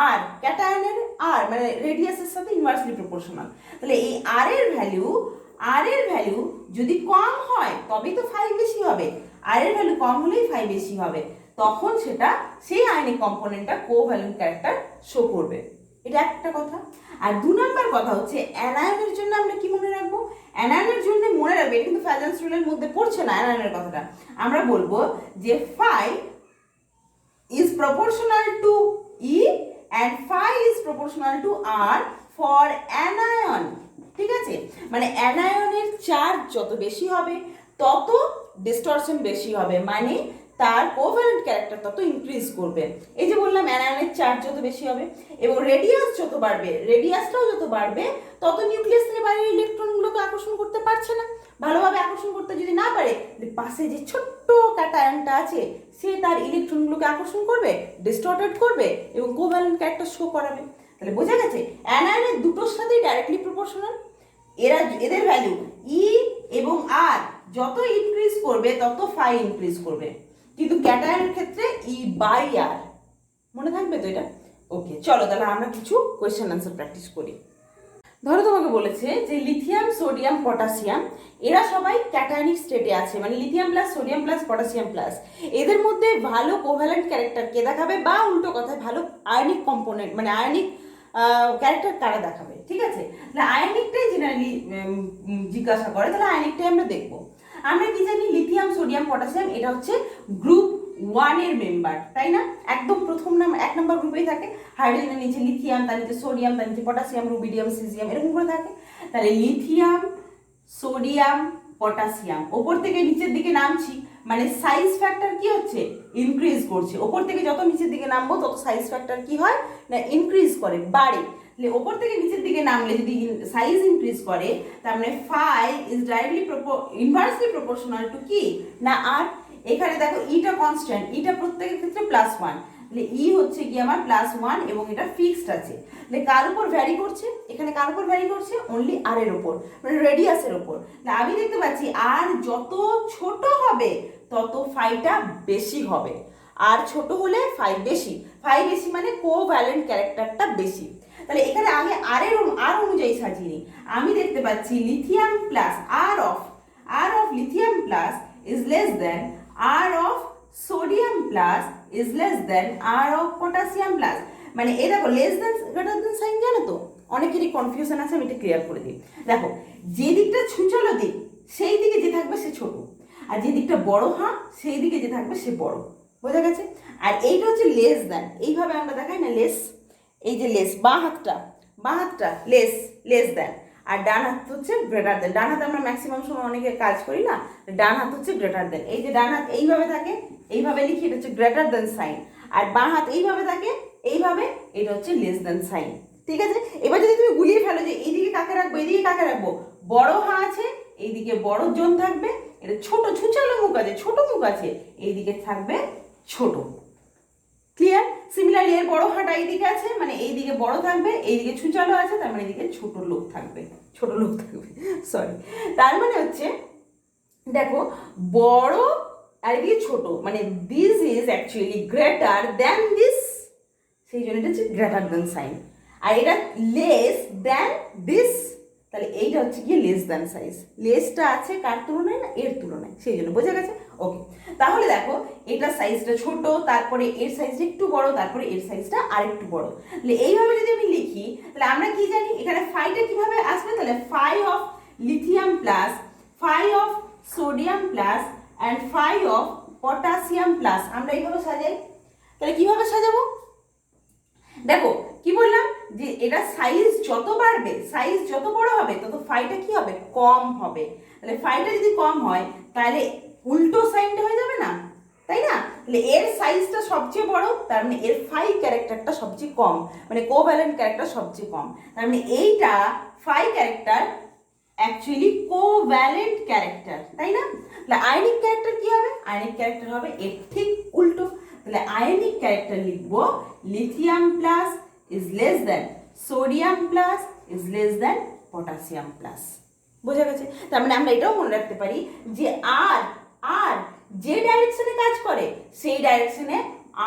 r, ক্যাটায়নের আর মানে রেডিয়াসের সাথে ইনভার্সলি প্রপোর্শনাল। তাহলে এই আর এর ভ্যালু যদি কম হয় তবেই তো ফাই বেশি হবে, আর এর ভ্যালু কম হলেই ফাই বেশি হবে, তখন সেটা সেই আয়নিক কম্পোনেন্টটা কোভ্যালেন্ট ক্যারেক্টার শো করবে। এটা একটা কথা। আর 2 নাম্বার কথা হচ্ছে অ্যানায়নের জন্য আমরা কি মনে রাখবো, অ্যানায়নের জন্য মনে রাখবে, এটা কিন্তু ফ্যাজান্স রুলের মধ্যে পড়ছে না অ্যানায়নের কথাটা। আমরা বলবো যে phi is proportional to E and phi is proportional to R for anion, ঠিক আছে? মানে অ্যানায়নের চার্জ যত বেশি হবে তত ডিস্টরশন বেশি হবে, মানে তার কোভ্যালেন্ট ক্যারেক্টার তত ইনক্রিজ করবে। এই যে বললাম অ্যানায়নের চার্জ যত বেশি হবে এবং রেডিয়াস যত বাড়বে, রেডিয়াসটাও যত বাড়বে তত নিউক্লিয়াস থেকে বাইরের ইলেকট্রনগুলোকে আকর্ষণ করতে পারছে না। ভালোভাবে আকর্ষণ করতে যদি না পারে, পাশে যে ছোট্ট ক্যাটায়নটা আছে সে তার ইলেকট্রনগুলোকে আকর্ষণ করবে, ডিস্টর্টেড করবে এবং কোভ্যালেন্ট ক্যারেক্টার শো করাবে। তাহলে বোঝা গেছে অ্যানায়নের দুটোর সাথেই ডাইরেক্টলি প্রপোর্শনাল। এদের ভ্যালু ই এবং আর যত ইনক্রিজ করবে তত ফাই ইনক্রিজ করবে, কিন্তু ক্যাটায়নের ক্ষেত্রে ই বাই আর। মনে থাকবে তো এটা? ওকে, চলো তাহলে আমরা কিছু কোয়েশ্চেন আনসার প্র্যাকটিস করি। ধরো তোমাকে বলেছে যে লিথিয়াম, সোডিয়াম, পটাশিয়াম এরা সবাই ক্যাটায়নিক স্টেটে আছে, মানে lithium plus sodium plus potassium plus, এদের মধ্যে ভালো কোভ্যালেন্ট ক্যারেক্টার কে দেখাবে, বা উল্টো কথায় ভালো আয়নিক কম্পোনেন্ট মানে আয়নিক ক্যারেক্টার কারা দেখাবে, ঠিক আছে? তাহলে আয়নিকটাই জেনারেলি জিজ্ঞাসা করে, তাহলে আয়নিকটাই আমরা দেখবো। আমরা কি জানি লিথিয়াম, সোডিয়াম, পটাশিয়াম এটা হচ্ছে গ্রুপ 1 এর মেম্বার, তাই না? একদম প্রথম এক নম্বর গ্রুপেই থাকে, হাইড্রোজেনের নিচে লিথিয়াম, তার নিচে সোডিয়াম, তার নিচে পটাশিয়াম, রুবিডিয়াম, সিজিয়াম এরকম করে থাকে। তাহলে লিথিয়াম, সোডিয়াম, পটাশিয়াম ওপর থেকে নিচের দিকে নামছি, মানে সাইজ ফ্যাক্টর কি হচ্ছে, ইনক্রিজ করছে। ওপর থেকে যত নিচের দিকে নামবো তত সাইজ ফ্যাক্টর কি হয় না, ইনক্রিজ করে, বাড়ে। ওপর থেকে নিচের দিকে নামলে যদি সাইজ ইনক্রিজ করে, তার মানে phi is directly inversely proportional to কি না আর। এখানে দেখো ইটা কনস্ট্যান্ট, ইটা প্রত্যেকের ক্ষেত্রে +1, তাহলে ই হচ্ছে কি আমার +1 এবং এটা ফিক্সড আছে। তাহলে কার উপর ভ্যারি করছে, এখানে কার উপর ভ্যারি করছে, অনলি আর এর উপর, মানে রেডিয়াসের উপর। তাহলে আমি দেখতে পাচ্ছি আর যত ছোট হবে তত ফাইটা বেশি হবে, আর ছোট হলে ফাই বেশি, ফাই বেশি মানে কোভ্যালেন্ট ক্যারেক্টারটা বেশি। তাহলে এখানে আগে আর অনুযায়ী সাজিয়ে নিই। আমি দেখতে পাচ্ছি lithium plus R of lithium plus is less than R of sodium plus is less than R of potassium plus. মানে এই দেখো less than greater than sign, জানো তো অনেকেরই কনফিউশন আছে, আমি এটা ক্লিয়ার করে দিই। দেখো যে দিকটা ছুঁচলো দিক সেই দিকে যে থাকবে সে ছোট, আর যে দিকটা বড় সেই দিকে যে থাকবে সে বড়। বোঝা গেছে? আর এইটা হচ্ছে লেস দেন, এইভাবে আমরা দেখাই না লেস, এই যে লেস, বাঁ হাতটা লেস দেন, আর ডান হাত হচ্ছে গ্রেটার দেন। ডান হাতে আমরা ম্যাক্সিমাম সময় অনেকে কাজ করি না, ডান হাত হচ্ছে গ্রেটার দেন। এই যে ডান হাত এইভাবে থাকে, এইভাবে লিখি, এটা হচ্ছে গ্রেটার দেন সাইন, আর বাঁ হাত এইভাবে থাকে, এইভাবে, এটা হচ্ছে লেস দেন সাইন। ঠিক আছে? এবার যদি তুমি গুলিয়ে ফেলো যে এইদিকে কাকে রাখবো, এইদিকে কাকে রাখবো, বড় হাঁ আছে এইদিকে বড় জোন থাকবে, এটা ছোট ছুচালো মুখ আছে, ছোট মুখ আছে, এইদিকে থাকবে ছোট। ক্লিয়ার? সিমিলারলি এর বড় হাঁটা এইদিকে আছে, মানে এইদিকে বড় থাকবে, এইদিকে ছুচালো আছে, তার মানে এইদিকে ছোট লোক থাকবে, সরি। তার মানে হচ্ছে দেখো বড় আর এদিকে ছোট, মানে this is actually greater than this, সেই জন্য এটা হচ্ছে গ্রেটার দ্যান সাইন। আর এটা লেস দ্যান দিস, তাহলে এইটা হচ্ছে কি লেস দ্যান সাইজ। লেসটা আছে কার তুলনায় না, এর তুলনায়, সেই জন্য। বোঝা গেছে? ওকে, তাহলে দেখো এটার সাইজটা ছোট, তারপরে এর সাইজটা একটু বড়, তারপরে এর সাইজটা আরেকটু বড়। তাহলে এইভাবে যদি আমি লিখি, তাহলে আমরা কি জানি এখানে ফাইটা কিভাবে আসবে, তাহলে phi of lithium plus, phi of sodium plus and phi of potassium plus. আমরা এইভাবে সাজাই। তাহলে কিভাবে সাজাবো দেখো, কি বললাম যে এটা সাইজ যত বাড়বে, সাইজ যত বড় হবে তত ফাইটা কি হবে, কম হবে। তাহলে ফাইটা যদি কম হয় তাহলে উল্টো সাইনটা হয়ে যাবে না, তাই না? তাহলে এর সাইজটা সবচেয়ে বড়, তার মানে এর ফাই ক্যারেক্টারটা সবচেয়ে কম, মানে কোভ্যালেন্ট ক্যারেক্টার সবচেয়ে কম। তার মানে এইটা phi character actually covalent character, তাই না? তাহলে আয়নিক ক্যারেক্টার কি হবে, আয়নিক ক্যারেক্টার হবে এর ঠিক উল্টো। তাহলে আয়নিক ক্যারেক্টার লিখবো lithium plus is less then sodium plus is less then potassium plus. বোঝা গেছে? তার মানে আমরা এটাও মনে রাখতে পারি যে আর আর যে ডাইরেকশনে কাজ করে সেই ডাইরেকশনে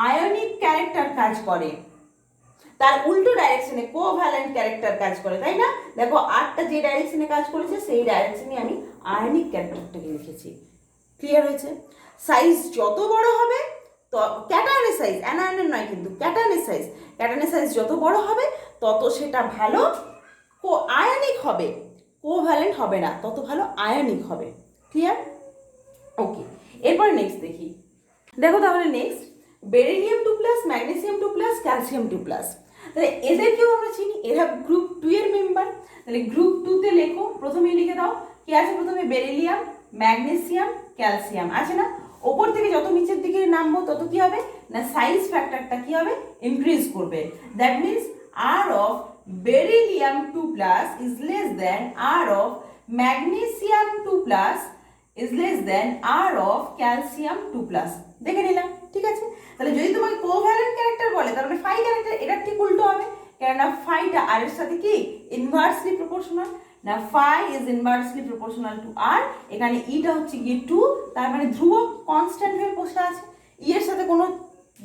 আয়নিক ক্যারেক্টার কাজ করে, তার উল্টো ডাইরেকশনে কোভ্যালেন্ট ক্যারেক্টার কাজ করে, তাই না? দেখো আরটা যে ডাইরেকশনে কাজ করেছে সেই ডাইরেকশনে আমি আয়নিক ক্যারেক্টারটাকে লিখেছি। ক্লিয়ার হয়েছে? সাইজ যত বড় হবে তো ক্যাটায়নের সাইজ, অ্যানায়নের নয় কিন্তু, ক্যাটায়নের সাইজ যত বড় হবে তত সেটা ভালো আয়নিক হবে, কোভ্যালেন্ট হবে না, তত ভালো আয়নিক হবে। ক্লিয়ার? ওকে, এরপর নেক্সট দেখি। দেখো তাহলে next beryllium 2 plus, magnesium 2 plus, calcium 2 plus. তাহলে এদেরকেও আমরা চিনি, এরা গ্রুপ 2 এর মেম্বার। তাহলে গ্রুপ 2 তে লেখো, প্রথমেই লিখে দাও কি আছে প্রথমে, বেরিলিয়াম, ম্যাগনেসিয়াম, ক্যালসিয়াম আছে না? ওপর থেকে যত নিচের দিকে নামবো তত কি হবে না, সাইজ ফ্যাক্টরটা কি হবে, ইনক্রিজ করবে। That means R of beryllium 2 plus is less than R of magnesium 2 plus is less than R of calcium 2 plus. দেখে নিলাম, ঠিক আছে? তাহলে যদি তোমাকে কোভ্যালেন্ট ক্যারেক্টার বলে তার মানে ফাই ক্যারেক্টার এটা ঠিক উল্টো হবে, কেননা ফাইটা আর এর সাথে কি ইনভার্সলি প্রপোর্শনাল না, phi is inversely proportional to r. এখানে ইটা হচ্ছে গিয়ে 2, তার মানে ধ্রুবক কনস্ট্যান্ট হয়ে বসে আছে, ই এর সাথে কোনো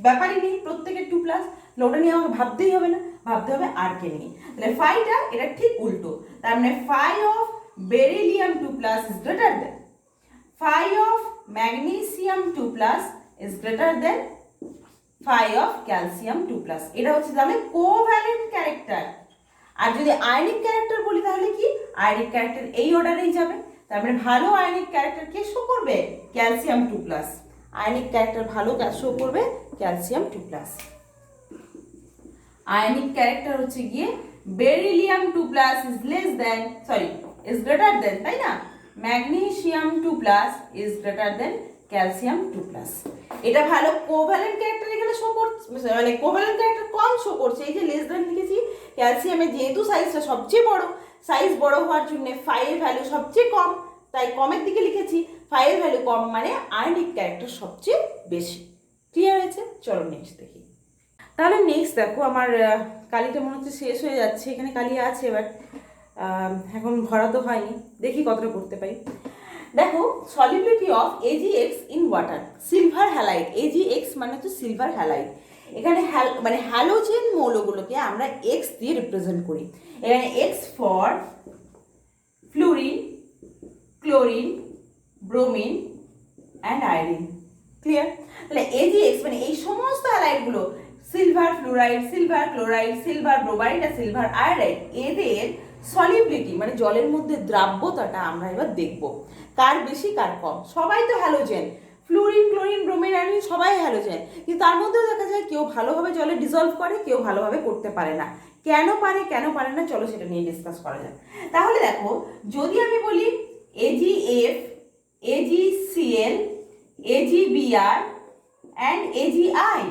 ব্যাপারই নেই, প্রত্যেকের 2 প্লাস। ওটা নিয়ে আমাকে ভাবতেই হবে না, ভাবতে হবে আর কে নিয়ে। তাহলে ফাইটা এটা ঠিক উল্টো, তার মানে phi of beryllium 2 plus is greater than phi of magnesium 2 plus is greater than phi of calcium 2 plus. এটা হচ্ছে তাহলে কোভ্যালেন্ট ক্যারেক্টার। আর যদি আয়নিক ক্যারেক্টার বলি তাহলে কি, আয়নিক ক্যারেক্টার এই অর্ডারেই যাবে। তার মানে ভালো আয়নিক ক্যারেক্টার কে শো করবে, ক্যালসিয়াম 2 প্লাস। আয়নিক ক্যারেক্টার ভালো শো করবে ক্যালসিয়াম 2 প্লাস। আয়নিক ক্যারেক্টার হচ্ছে গিয়ে beryllium 2 plus is less then, sorry is greater দেন, তাই না, magnesium 2 plus is greater then calcium 2 plus. এটা ভালো কোভ্যালেন্ট ক্যারেক্টার এখানে শো করছে, মানে কোভ্যালেন্ট ক্যারেক্টার কম শো করছে, এই যে লেস দেন লিখেছি। ক্যালসিয়ামে যেহেতু সাইজটা সবচেয়ে বড়, সাইজ বড় হওয়ার জন্য ফাই এর ভ্যালু সবচেয়ে কম, তাই কমের দিকে লিখেছি। ফাই এর ভ্যালু কম মানে আয়নিক ক্যারেক্টার সবচেয়ে বেশি। ক্লিয়ার হয়েছে? চলো নেক্সট দেখি। তাহলে নেক্সট দেখো, আমার কালিটা মনে হচ্ছে শেষ হয়ে যাচ্ছে, এখানে কালি আছে বাট এখন ভরা তো হয়নি, দেখি কতটা করতে পারি। দেখো solubility of AgX in water, silver halide, AgX মানে হচ্ছে সিলভার হ্যালাইড। এখানে মানে হ্যালোজেন মৌলগুলোকে আমরা X দিয়ে রিপ্রেজেন্ট করি। এখানে X for fluorine, chlorine, bromine and iodine. Clear? তাহলে AgX মানে এই সমস্ত হ্যালাইডগুলো, silver fluoride, silver chloride, silver bromide আর সিলভার আয়োডাইড, এদের সলিবিলিটি মানে জলের মধ্যে দ্রাব্যতাটা আমরা এবার দেখব, কার বেশি কার কম। সবাই তো halogen, fluorine, chlorine, bromine, iodine সবাই হ্যালোজেন, কিন্তু তার মধ্যেও দেখা যায় কেউ ভালোভাবে জলে ডিজলভ করে, কেউ ভালোভাবে করতে পারে না। কেন পারে কেন পারে না, চলো সেটা নিয়ে ডিসকাস করা যায়। তাহলে দেখো, যদি আমি বলি AgF, AgCl, AgBr and AgI,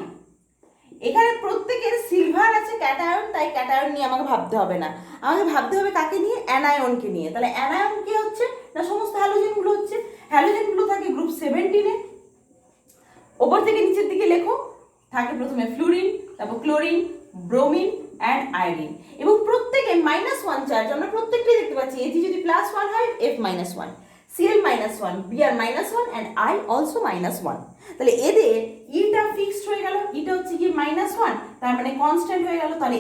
এখানে প্রত্যেকের সিলভার আছে ক্যাটায়ন, তাই ক্যাটায়ন নিয়ে আমাকে ভাবতে হবে না, আমাকে ভাবতে হবে কাকে নিয়ে, অ্যানায়নকে নিয়ে। তাহলে অ্যানায়ন কি হচ্ছে না, সমস্ত হ্যালোজেনগুলো হচ্ছে, হ্যালোজেনগুলো থাকে গ্রুপ 17-এ। ওপর থেকে নিচের দিকে লেখো, থাকে প্রথমে ফ্লুরিন, তারপর ক্লোরিন, ব্রোমিন অ্যান্ড আয়োডিন, এবং প্রত্যেকে -1 চার্জ। আমরা প্রত্যেকটাই দেখতে পাচ্ছি, Ag যদি +1 হয় F -1, Cl -1, Br -1 and I also -1। তাহলে এদের ইটা ফিক্সড হয়ে গেল, ইটা হচ্ছে কি -1, তার মানে কনস্ট্যান্ট হয়ে গেল। তাহলে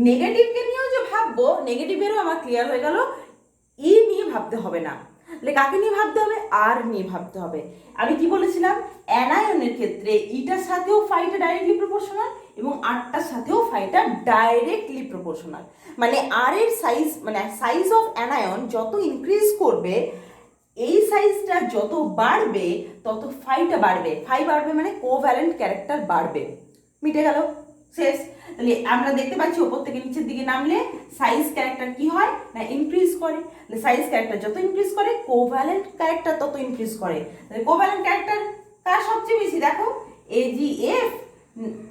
নেগেটিভকে নিয়েও যে ভাববো, নেগেটিভেরও আমার ক্লিয়ার হয়ে গেল, ই নিয়ে ভাবতে হবে না। তাহলে কাকে নিয়ে ভাবতে হবে, আর নিয়ে ভাবতে হবে। আমি কি বলেছিলাম, অ্যানায়নের ক্ষেত্রে ইটার সাথেও ফাইটা ডাইরেক্টলি প্রপোর্শনাল এবং আরটার সাথেও ফাইটা ডাইরেক্টলি প্রপোর্শনাল। মানে আর এর সাইজ, মানে সাইজ অফ অ্যানায়ন যত ইনক্রিজ করবে, এই সাইজটা যত বাড়বে তত ফাইটা বাড়বে। ফাই বাড়বে মানে কোভ্যালেন্ট ক্যারেক্টার বাড়বে। মিটে গেল, শেষ। তাহলে আমরা দেখতে পাচ্ছি ওপর থেকে নিচের দিকে নামলে সাইজ ক্যারেক্টার কি হয় না, ইনক্রিজ করে। সাইজ ক্যারেক্টার যত ইনক্রিজ করে, কোভ্যালেন্ট ক্যারেক্টার তত ইনক্রিজ করে। তাহলে কোভ্যালেন্ট ক্যারেক্টার কার সবচেয়ে বেশি, দেখো AgF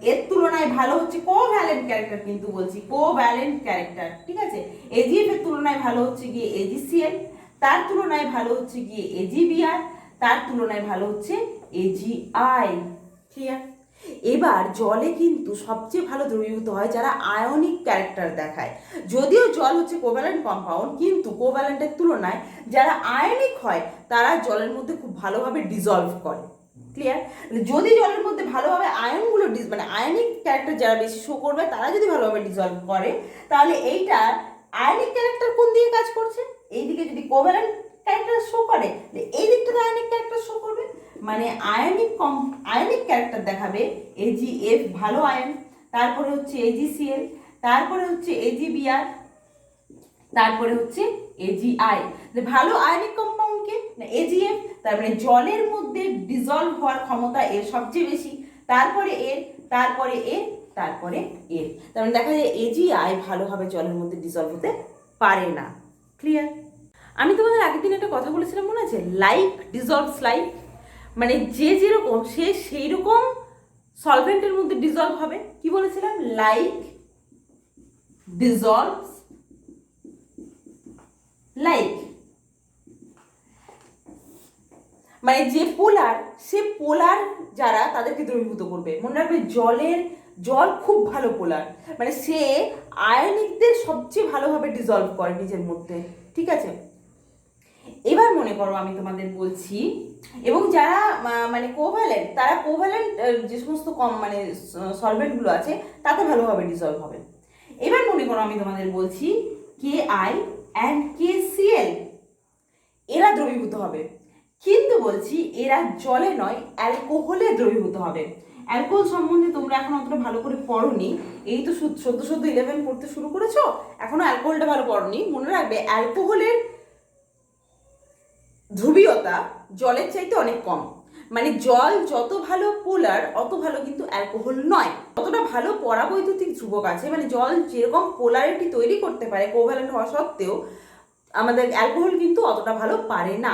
এর তুলনায় ভালো হচ্ছে কোভ্যালেন্ট ক্যারেক্টার, কিন্তু বলছি কোভ্যালেন্ট ক্যারেক্টার, ঠিক আছে। AgF এর তুলনায় ভালো হচ্ছে গিয়ে AgCl, তার তুলনায় ভালো হচ্ছে গিয়ে AgBr, তার তুলনায় ভালো হচ্ছে AgI। ক্লিয়ার? এবার জলে কিন্তু সবচেয়ে ভালো দ্রবীভূত হয় যারা আয়নিক ক্যারেক্টার দেখায়। যদিও জল হচ্ছে কোভ্যালেন্ট কম্পাউন্ড, কিন্তু কোভ্যালেন্টের তুলনায় যারা আয়নিক হয় তারা জলের মধ্যে খুব ভালোভাবে ডিজলভ করে। ক্লিয়ার? যদি জলের মধ্যে ভালোভাবে আয়নগুলো মানে আয়নিক ক্যারেক্টার যারা বেশি শো করবে তারা যদি ভালোভাবে ডিজলভ করে, তাহলে এইটা আয়নিক ক্যারেক্টার কোন দিকে কাজ করছে, এইদিকে যদি কোভ্যালেন্ট ক্যারেক্টার শো করে এই দিকটাতে আয়নিক ক্যারেক্টার শো করবে, মানে আয়নিক ক্যারেক্টার দেখাবে AgF ভালো আয়ন, তারপরে হচ্ছে AgCl, তারপরে হচ্ছে AgBr, তারপরে হচ্ছে AgI। ভালো আয়নিক কম্পাউন্ডকে AgF, তার মানে জলের মধ্যে ডিজলভ হওয়ার ক্ষমতা এর সবচেয়ে বেশি, তারপরে এর, তারপরে এর, তারপরে এর। তার মানে দেখা যায় AgI ভালোভাবে জলের মধ্যে ডিজলভ হতে পারে না। ক্লিয়ার? আমি তোমাদের আগের দিন একটা কথা বলেছিলাম, মনে আছে? লাইক ডিজলভস লাইক, মানে যে যেরকম সে সেই রকম সলভেন্টের মধ্যে ডিজলভ হবে। কি বলেছিলাম? লাইক ডিজলভস লাইক, মানে যে পোলার সে পোলার যারা তাদেরকে দ্রবীভূত করবে। মনে রাখবে জল খুব ভালো পোলার, মানে সে আয়নিকদের সবচেয়ে ভালোভাবে ডিজলভ করে নিজের মধ্যে। ঠিক আছে? এবার মনে করো আমি তোমাদের বলছি, এবং যারা মানে কোভ্যালেন্ট, তারা কোভ্যালেন্ট যে সমস্ত মানে সলভেন্টগুলো আছে তাতে ভালোভাবে ডিজলভ হবে। এবার মনে করো আমি তোমাদের বলছি KI অ্যান্ড KCl এরা দ্রবীভূত হবে, কিন্তু বলছি এরা জলে নয় অ্যালকোহলে দ্রবীভূত হবে। অ্যালকোহল সম্বন্ধে তোমরা এখন অতটা ভালো করে পড়োনি, এই তো সদ্য 11 পড়তে শুরু করেছো, এখনো অ্যালকোহলটা ভালো পড়োনি। মনে রাখবে অ্যালকোহলের ধ্রুবীয়তা জলের চাইতে অনেক কম, মানে জল যত ভালো পোলার অত ভালো কিন্তু অ্যালকোহল নয়। যতটা ভালো পরাবৈদ্যুতিক ধ্রুবক আছে, মানে জল যেরকম পোলারিটি তৈরি করতে পারে কোভ্যালেন্ট হওয়া সত্ত্বেও, আমাদের অ্যালকোহল কিন্তু অতটা ভালো পারে না।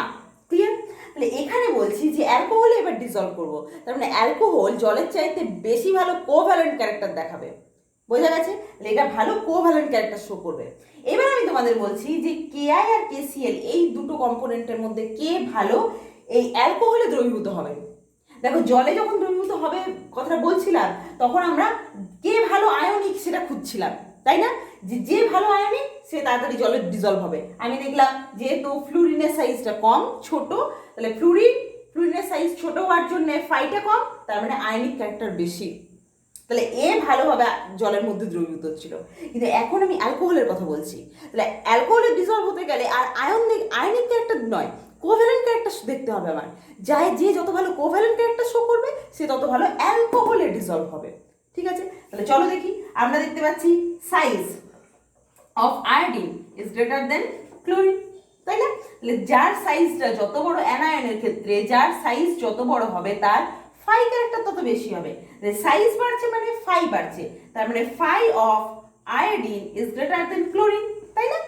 ক্লিয়ার? তাহলে এখানে বলছি যে অ্যালকোহলে এবার ডিজলভ করবো, তার মানে অ্যালকোহল জলের চাইতে বেশি ভালো কোভ্যালেন্ট ক্যারেক্টার দেখাবে। বোঝা গেছে? এটা ভালো কোভ্যালেন্ট ক্যারেক্টার শো করবে। এবার আমি তোমাদের বলছি যে KI আর KCl এই দুটো কম্পোনেন্টের মধ্যে কে ভালো এই অ্যালকোহলে দ্রবীভূত হবে। দেখো জলে যখন দ্রবীভূত হবে কথাটা বলছিলাম, তখন আমরা কে ভালো আয়নিক সেটা খুঁজছিলাম, তাই না? যে ভালো আয়নিক সে তাড়াতাড়ি জলে ডিজলভ হবে। আমি দেখলাম যেহেতু ফ্লুরিনের সাইজটা কম, ছোট, তাহলে ফ্লুরিনের সাইজ ছোট হওয়ার জন্য ফাইটা কম, তার মানে আয়নিক ক্যারেক্টার বেশি, তাহলে ভালোভাবে জলের মধ্যে দ্রবীভূত হচ্ছিল। কিন্তু এখন আমি অ্যালকোহলের কথা বলছি, তাহলে অ্যালকোহলের ডিজলভ হতে গেলে আর আয়নিক ক্যারেক্টার নয়, কোভ্যালেন্ট ক্যারেক্টার দেখতে হবে আমার। যে যত ভালো কোভ্যালেন্ট ক্যারেক্টার শো করবে সে তত ভালো অ্যালকোহলে ডিজলভ হবে। ঠিক আছে? তাহলে চলো দেখি। আমরা দেখতে পাচ্ছি size of iodine is greater than chlorine, তাই না? তাহলে যার সাইজটা যত বড়, অ্যানায়নের ক্ষেত্রে যার সাইজ যত বড় হবে তার ফাই ক্যারেক্টার তত বেশি হবে। সাইজ বাড়ছে মানে ফাই বাড়ছে, তার মানে phi of iodine is greater than chlorine, তাই না?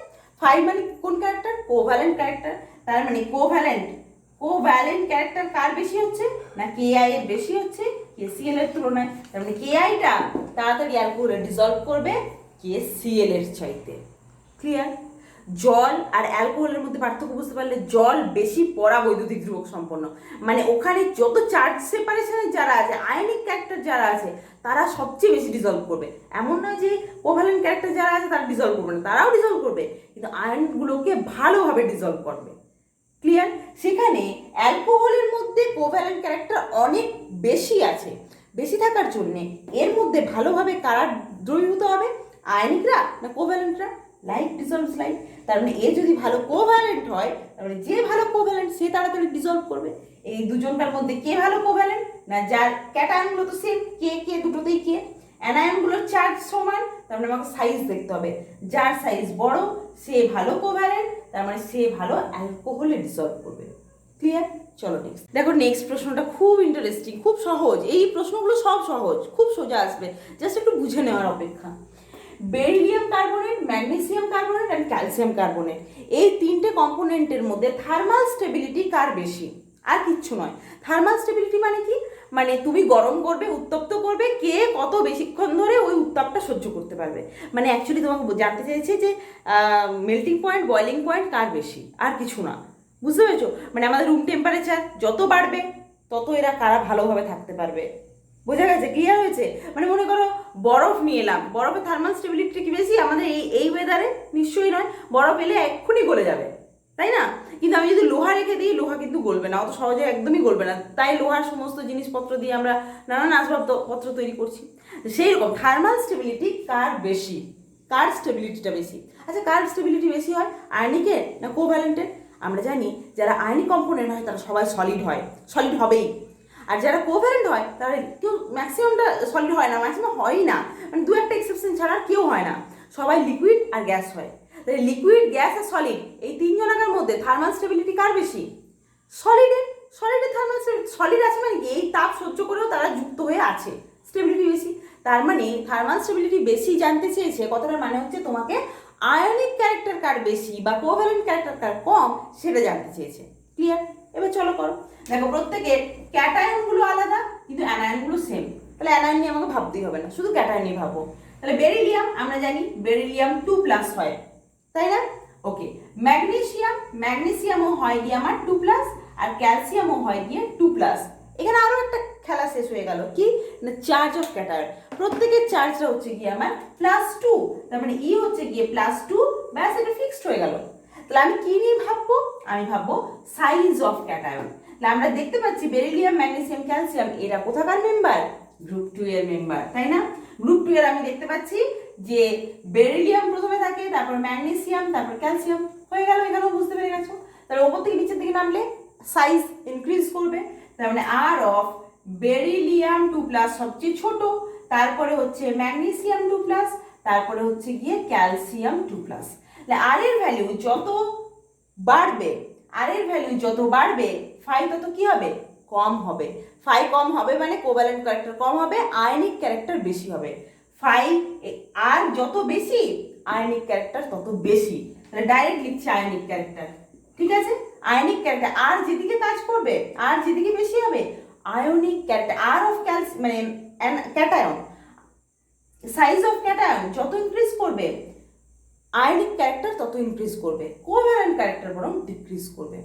ফাই মানে কোন ক্যারেক্টার? Covalent character. তার মানে কোভ্যালেন্ট ক্যারেক্টার কার বেশি হচ্ছে না KI এর বেশি হচ্ছে KCl এর তুলনায়। তার মানে KIটা তাড়াতাড়ি অ্যালকোহলে ডিজলভ করবে KCl এর চাইতে। ক্লিয়ার? জল আর অ্যালকোহলের মধ্যে পার্থক্য বুঝতে পারলে, জল বেশি পরাবৈদ্যুতিক ধ্রুবক সম্পন্ন, মানে ওখানে যত চার্জ সেপারেশনে যারা আছে, আয়নিক ক্যারেক্টার যারা আছে তারা সবচেয়ে বেশি ডিজলভ করবে। এমন নয় যে কোভ্যালেন্ট ক্যারেক্টার যারা আছে তারা ডিজলভ করবে না, তারাও ডিজলভ করবে, কিন্তু আয়নগুলোকে ভালোভাবে ডিজলভ করবে। ক্লিয়ার? সেখানে অ্যালকোহলের মধ্যে কোভ্যালেন্ট ক্যারেক্টার অনেক বেশি আছে, বেশি থাকার জন্যে এর মধ্যে ভালোভাবে কারা দ্রবীভূত হবে? আয়নিকরা না কোভ্যালেন্টরা? Like dissolves like. তার মানে যদি ভালো কোভ্যালেন্ট হয়, তার মানে যে ভালো কোভ্যালেন্ট সে তাড়াতাড়ি ডিজলভ করবে। এই দুজনকার মধ্যে কে ভালো কোভ্যালেন্ট না যার ক্যাটায়নগুলো তো সেম, কে দুটোতেই কে, অ্যানায়নগুলোর চার্জ সমান, তার মানে আমাকে সাইজ দেখতে হবে। যার সাইজ বড় সে ভালো কোভ্যালেন্ট, তার মানে সে ভালো অ্যালকোহলে ডিজলভ করবে। ক্লিয়ার? চলো নেক্সট দেখো। নেক্সট প্রশ্নটা খুব ইন্টারেস্টিং, খুব সহজ। এই প্রশ্নগুলো সব সহজ, খুব সোজা আসবে, জাস্ট একটু বুঝে নেওয়ার অপেক্ষা। Beryllium carbonate, magnesium carbonate and calcium carbonate, এই তিনটে কম্পোনেন্টের মধ্যে থার্মাল স্টেবিলিটি কার বেশি? আর কিচ্ছু নয়। থার্মাল স্টেবিলিটি মানে কি? মানে তুমি গরম করবে, উত্তপ্ত করবে, কে কত বেশিক্ষণ ধরে ওই উত্তাপটা সহ্য করতে পারবে। মানে অ্যাকচুয়ালি তোমাকে জানতে চাইছে যে মেল্টিং পয়েন্ট, বয়লিং পয়েন্ট কার বেশি, আর কিছু না। বুঝতে পেরেছো? মানে আমাদের রুম টেম্পারেচার যত বাড়বে তত এরা কারা ভালোভাবে থাকতে পারবে। বোঝা গেছে? ক্লিয়ার হয়েছে? মানে মনে করো বরফ নিয়ে এলাম, বরফের থার্মাল স্টেবিলিটি কি বেশি আমাদের এই ওয়েদারে? নিশ্চয়ই নয়। বরফ এলে এক্ষুনি গলে যাবে, তাই না? কিন্তু আমি যদি লোহা রেখে দিই, লোহা কিন্তু গলবে না, অত সহজে একদমই গলবে না। তাই লোহার সমস্ত জিনিসপত্র দিয়ে আমরা নানান আসবাবপত্র তৈরি করছি। সেই রকম থার্মাল স্টেবিলিটি কার বেশি? কার স্টেবিলিটিটা বেশি? আচ্ছা, কার স্টেবিলিটি বেশি হয়, আয়নিকের না কোভ্যালেন্টের? আমরা জানি যারা আয়নিক কম্পোনেন্ট হয় তারা সবাই সলিড হয়, সলিড হবেই। আর যারা কোভ্যালেন্ট হয় তারা কেউ, ম্যাক্সিমামটা সলিড হয় না, ম্যাক্সিমাম হয়ই না, মানে দু একটা এক্সেপশন ছাড়া কেউ হয় না, সবাই লিকুইড আর গ্যাস হয়। তাহলে লিকুইড, গ্যাস আর সলিড এই তিনজনের মধ্যে থার্মাল স্টেবিলিটি কার বেশি? সলিডের। সলিডের থার্মাল সলিড আছে মানে কি, এই তাপ সহ্য করেও তারা যুক্ত হয়ে আছে, স্টেবিলিটি বেশি। তার মানে থার্মাল স্টেবিলিটি বেশি জানতে চেয়েছে, কথাটার মানে হচ্ছে তোমাকে আয়নিক ক্যারেক্টার কার বেশি বা কোভ্যালেন্ট ক্যারেক্টার কার কম সেটা জানতে চেয়েছে। ক্লিয়ার? এবার চলো করো। দেখো প্রত্যেকের ক্যাটায়নগুলো আলাদা কিন্তু অ্যানায়নগুলো সেম। তাহলে অ্যানায়ন নিয়ে আমাকে ভাবতেই হবে না, শুধু ক্যাটায়ন নিয়ে ভাবো। তাহলে বেরিলিয়াম আমরা জানি বেরিলিয়াম 2+ হয়, তাই না? ওকে। ম্যাগনেসিয়ামও হয় গিয়ে আমার 2+, আর ক্যালসিয়ামও হয় গিয়ে 2+। এখানে আরও একটা খেলা শেষ হয়ে গেল, কি না, চার্জ অফ ক্যাটায়ন। প্রত্যেকের চার্জটা হচ্ছে গিয়ে আমার +2, তার মানে ই হচ্ছে গিয়ে +2, ব্যাস এটা ফিক্সড হয়ে গেল। তাহলে আমি কি নিয়ে ভাববো? আমি ভাববো সাইজ অফ ক্যাটায়ন। তাহলে আমরা দেখতে পাচ্ছি বেরিলিয়াম, ম্যাগনেসিয়াম, ক্যালসিয়াম এরা কোথাকার মেম্বার? গ্রুপ 2 এর মেম্বার, তাই না? গ্রুপ 2 এর আমি দেখতে পাচ্ছি যে বেরিলিয়াম প্রথমে থাকে, তারপর ম্যাগনেসিয়াম, তারপর ক্যালসিয়াম। হয়ে গেল, এখানেও বুঝতে পেরে গেছো? তাহলে ওপর থেকে নিচের দিকে নামলে সাইজ ইনক্রিজ করবে, তার মানে আর অফ বেরিলিয়াম 2+ সবচেয়ে ছোট, তারপরে হচ্ছে ম্যাগনেসিয়াম 2+, তারপরে হচ্ছে গিয়ে ক্যালসিয়াম 2+। আর এর ভ্যালু যত বাড়বে, আর এর ভ্যালু যত বাড়বে ফাই তত কি হবে? কম হবে। ফাই কম হবে মানে কোভ্যালেন্ট ক্যারেক্টার কম হবে, আয়নিক ক্যারেক্টার বেশি হবে। ফাই আর যত বেশি আয়নিক ক্যারেক্টার তত বেশি। তাহলে ডাইরেক্ট লিখছি আয়নিক ক্যারেক্টার, ঠিক আছে? আয়নিক ক্যারেক্টার আর যেদিকে কাজ করবে, আর যেদিকে বেশি হবে আয়নিক ক্যারেক্টার। আর অফ মানে ক্যাটায়ন, সাইজ অফ ক্যাটায়ন যত ইনক্রিজ করবে আয়নিক ক্যারেক্টার তত ইনক্রিজ করবে, কোভ্যালেন্ট ক্যারেক্টার বরং ডিক্রিজ করবে।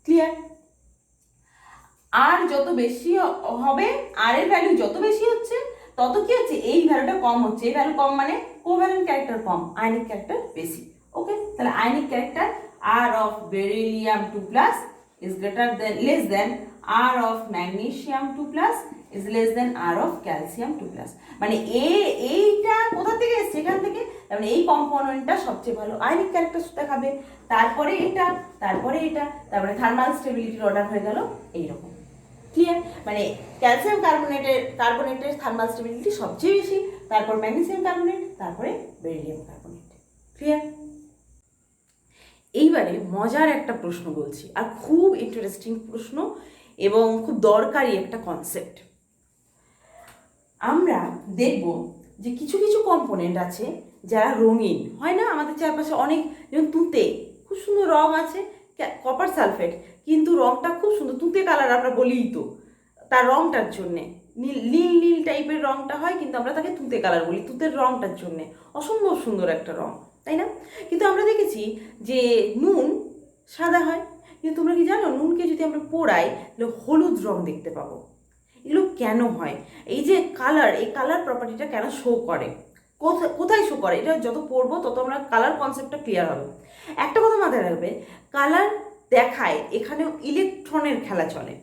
ক্লিয়ার? আর যত বেশি হবে, আর এর ভ্যালু যত বেশি হচ্ছে তত কি হচ্ছে, এই ভ্যালুটা কম হচ্ছে। এই ভ্যালু কম মানে কোভ্যালেন্ট ক্যারেক্টার কম, আয়নিক ক্যারেক্টার বেশি। ওকে, তাহলে ionic character R of beryllium 2+ is greater than less than R of magnesium 2+ is less than R of calcium 2+। মানে এইটা কোথা থেকে এসছে? এখান থেকে। তার মানে এই কম্পোনেন্টটা সবচেয়ে ভালো আয়নিক ক্যারেক্টার দেখাবে, তারপরে এটা, তারপরে এটা, তারপরে থার্মাল স্টেবিলিটির অর্ডার হয়ে গেল এইরকম। ক্লিয়ার? মানে ক্যালসিয়াম কার্বনেটের থার্মাল স্টেবিলিটি সবচেয়ে বেশি, তারপর ম্যাগনেসিয়াম কার্বনেট, তারপরে বেরিলিয়াম কার্বনেট। ক্লিয়ার? এইবারে মজার একটা প্রশ্ন বলছি, আর খুব ইন্টারেস্টিং প্রশ্ন এবং খুব দরকারি একটা কনসেপ্ট। আমরা দেখব যে কিছু কিছু কম্পোনেন্ট আছে যারা রঙিন হয় না, আমাদের চারপাশে অনেক, যেমন তুঁতে, খুব সুন্দর রং আছে, কপার সালফেট, কিন্তু রংটা খুব সুন্দর, তুঁতে কালার আমরা বলিই তো তার রংটার জন্যে, নীল নীল নীল টাইপের রংটা হয় কিন্তু আমরা তাকে তুঁতে কালার বলি, তুঁতের রংটার জন্যে অসম্ভব সুন্দর একটা রং, তাই না? কিন্তু আমরা দেখেছি যে নুন সাদা হয়, কিন্তু তোমরা কি জানো নুনকে যদি আমরা পোড়াই তাহলে হলুদ রং দেখতে পাবো। এগুলো কেন হয়? এই যে কালার, এই কালার প্রপার্টিটা কেন শো করে, কোথায় শো করে? এটা যত পড়বো তত আমরা কালার কনসেপ্টটা ক্লিয়ার হবে। একটা কথা মাথায় রাখবে, কালার দেখায় এখানেও ইলেকট্রনের খেলা চলে।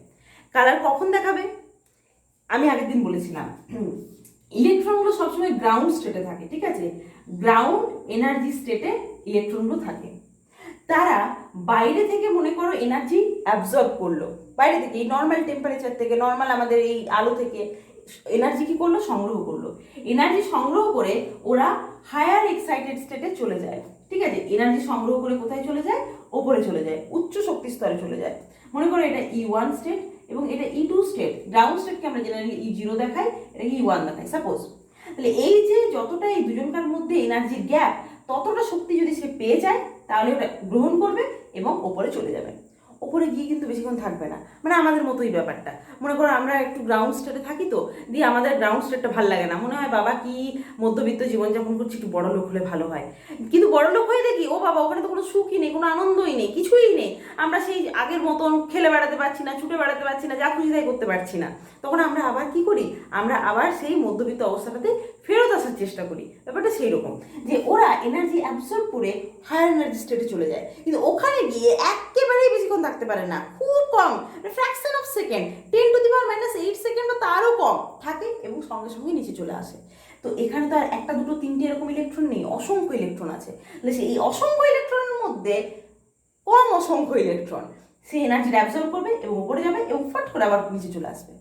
কালার কখন দেখাবে? আমি আগের দিন বলেছিলাম ইলেকট্রনগুলো সবসময় গ্রাউন্ড স্টেটে থাকে, ঠিক আছে? গ্রাউন্ড এনার্জি স্টেটে ইলেকট্রনগুলো থাকে। তারা বাইরে থেকে মনে করো এনার্জি অ্যাবজর্ব করলো, বাইরে থেকে এই নর্মাল টেম্পারেচার থেকে, নর্মাল আমাদের এই আলো থেকে এনার্জি কি করলো? সংগ্রহ করলো। এনার্জি সংগ্রহ করে ওরা হায়ার এক্সাইটেড স্টেটে চলে যায়, ঠিক আছে? এনার্জি সংগ্রহ করে কোথায় চলে যায়? ওপরে চলে যায়, উচ্চ শক্তি স্তরে চলে যায়। মনে করো এটা E1 স্টেট এবং এটা E2 স্টেট। গ্রাউন্ড স্টেটকে আমরা জেনারেলি E0 দেখাই, এটাকে E1 দেখাই সাপোজ। তাহলে এই যে যতটা এই দুজনকার মধ্যে এনার্জির গ্যাপ, ততটা শক্তি যদি সে পেয়ে যায় তাহলে ওটা গ্রহণ করবে এবং ওপরে চলে যাবে। ওপরে গিয়ে কিন্তু বেশিক্ষণ থাকবে না। মানে আমাদের মতোই ব্যাপারটা, মনে করো আমরা একটু গ্রাউন্ড স্টেটে থাকি, তো দিয়ে আমাদের গ্রাউন্ড স্টেটটা ভালো লাগে না, মনে হয় বাবা কি মধ্যবিত্ত জীবনযাপন করছি, একটু বড় লোক হলে ভালো হয়। কিন্তু বড় লোক হয়ে দেখি ও বাবা ওখানে তো কোনো সুখই নেই, কোনো আনন্দই নেই, কিছুই নেই। আমরা সেই আগের মতন খেলে বেড়াতে পারছি না, ছুটে বেড়াতে পারছি না, যা খুশি তাই করতে পারছি না। তখন আমরা আবার কি করি, আমরা আবার সেই মধ্যবিত্ত অবস্থাটাতে ফেরত আসার চেষ্টা করি। ব্যাপারটা সেই রকম যে ওরা এনার্জি অ্যাবসর্ব করে হায়ার এনার্জি স্টেটে চলে যায়, কিন্তু ওখানে গিয়ে একেবারেই বেশিক্ষণ থাকতে পারে না, খুব কম, ফ্র্যাকশন অফ সেকেন্ড, 10⁻⁸ সেকেন্ড বা তারও কম থাকে এবং সঙ্গে সঙ্গে নিচে চলে আসে। তো এখানে তো আর একটা দুটো তিনটে এরকম ইলেকট্রন নেই, অসংখ্য ইলেকট্রন আছে। তাহলে এই অসংখ্য ইলেকট্রনের মধ্যে কম অসংখ্য ইলেকট্রন সে এনার্জিটা অ্যাবজর্ব করবে এবং উপরে যাবে এবং ফট করে আবার নিচে চলে আসবে।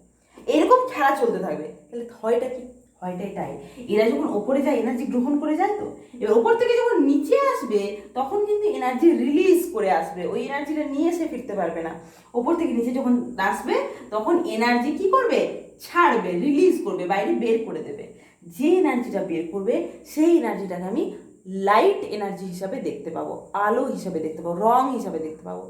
এরকম খেলা চলতে থাকবে। তাহলে হয়টা কি, হয়টা এটাই, এরা যখন ওপরে যায় এনার্জি গ্রহণ করে যায়, তো এবার ওপর থেকে যখন নিচে আসবে তখন কিন্তু এনার্জি রিলিজ করে আসবে, ওই এনার্জিটা নিয়ে এসে ফিরতে পারবে না। ওপর থেকে নিচে যখন আসবে তখন এনার্জি কি করবে, ছাড়বে, রিলিজ করবে, বাইরে বের করে দেবে। যে এনার্জিটা বের করবে সেই এনার্জিটাকে আমি লাইট এনার্জি হিসাবে দেখতে পাবো, আলো হিসাবে দেখতে পাবো, রং হিসাবে দেখতে পাবো।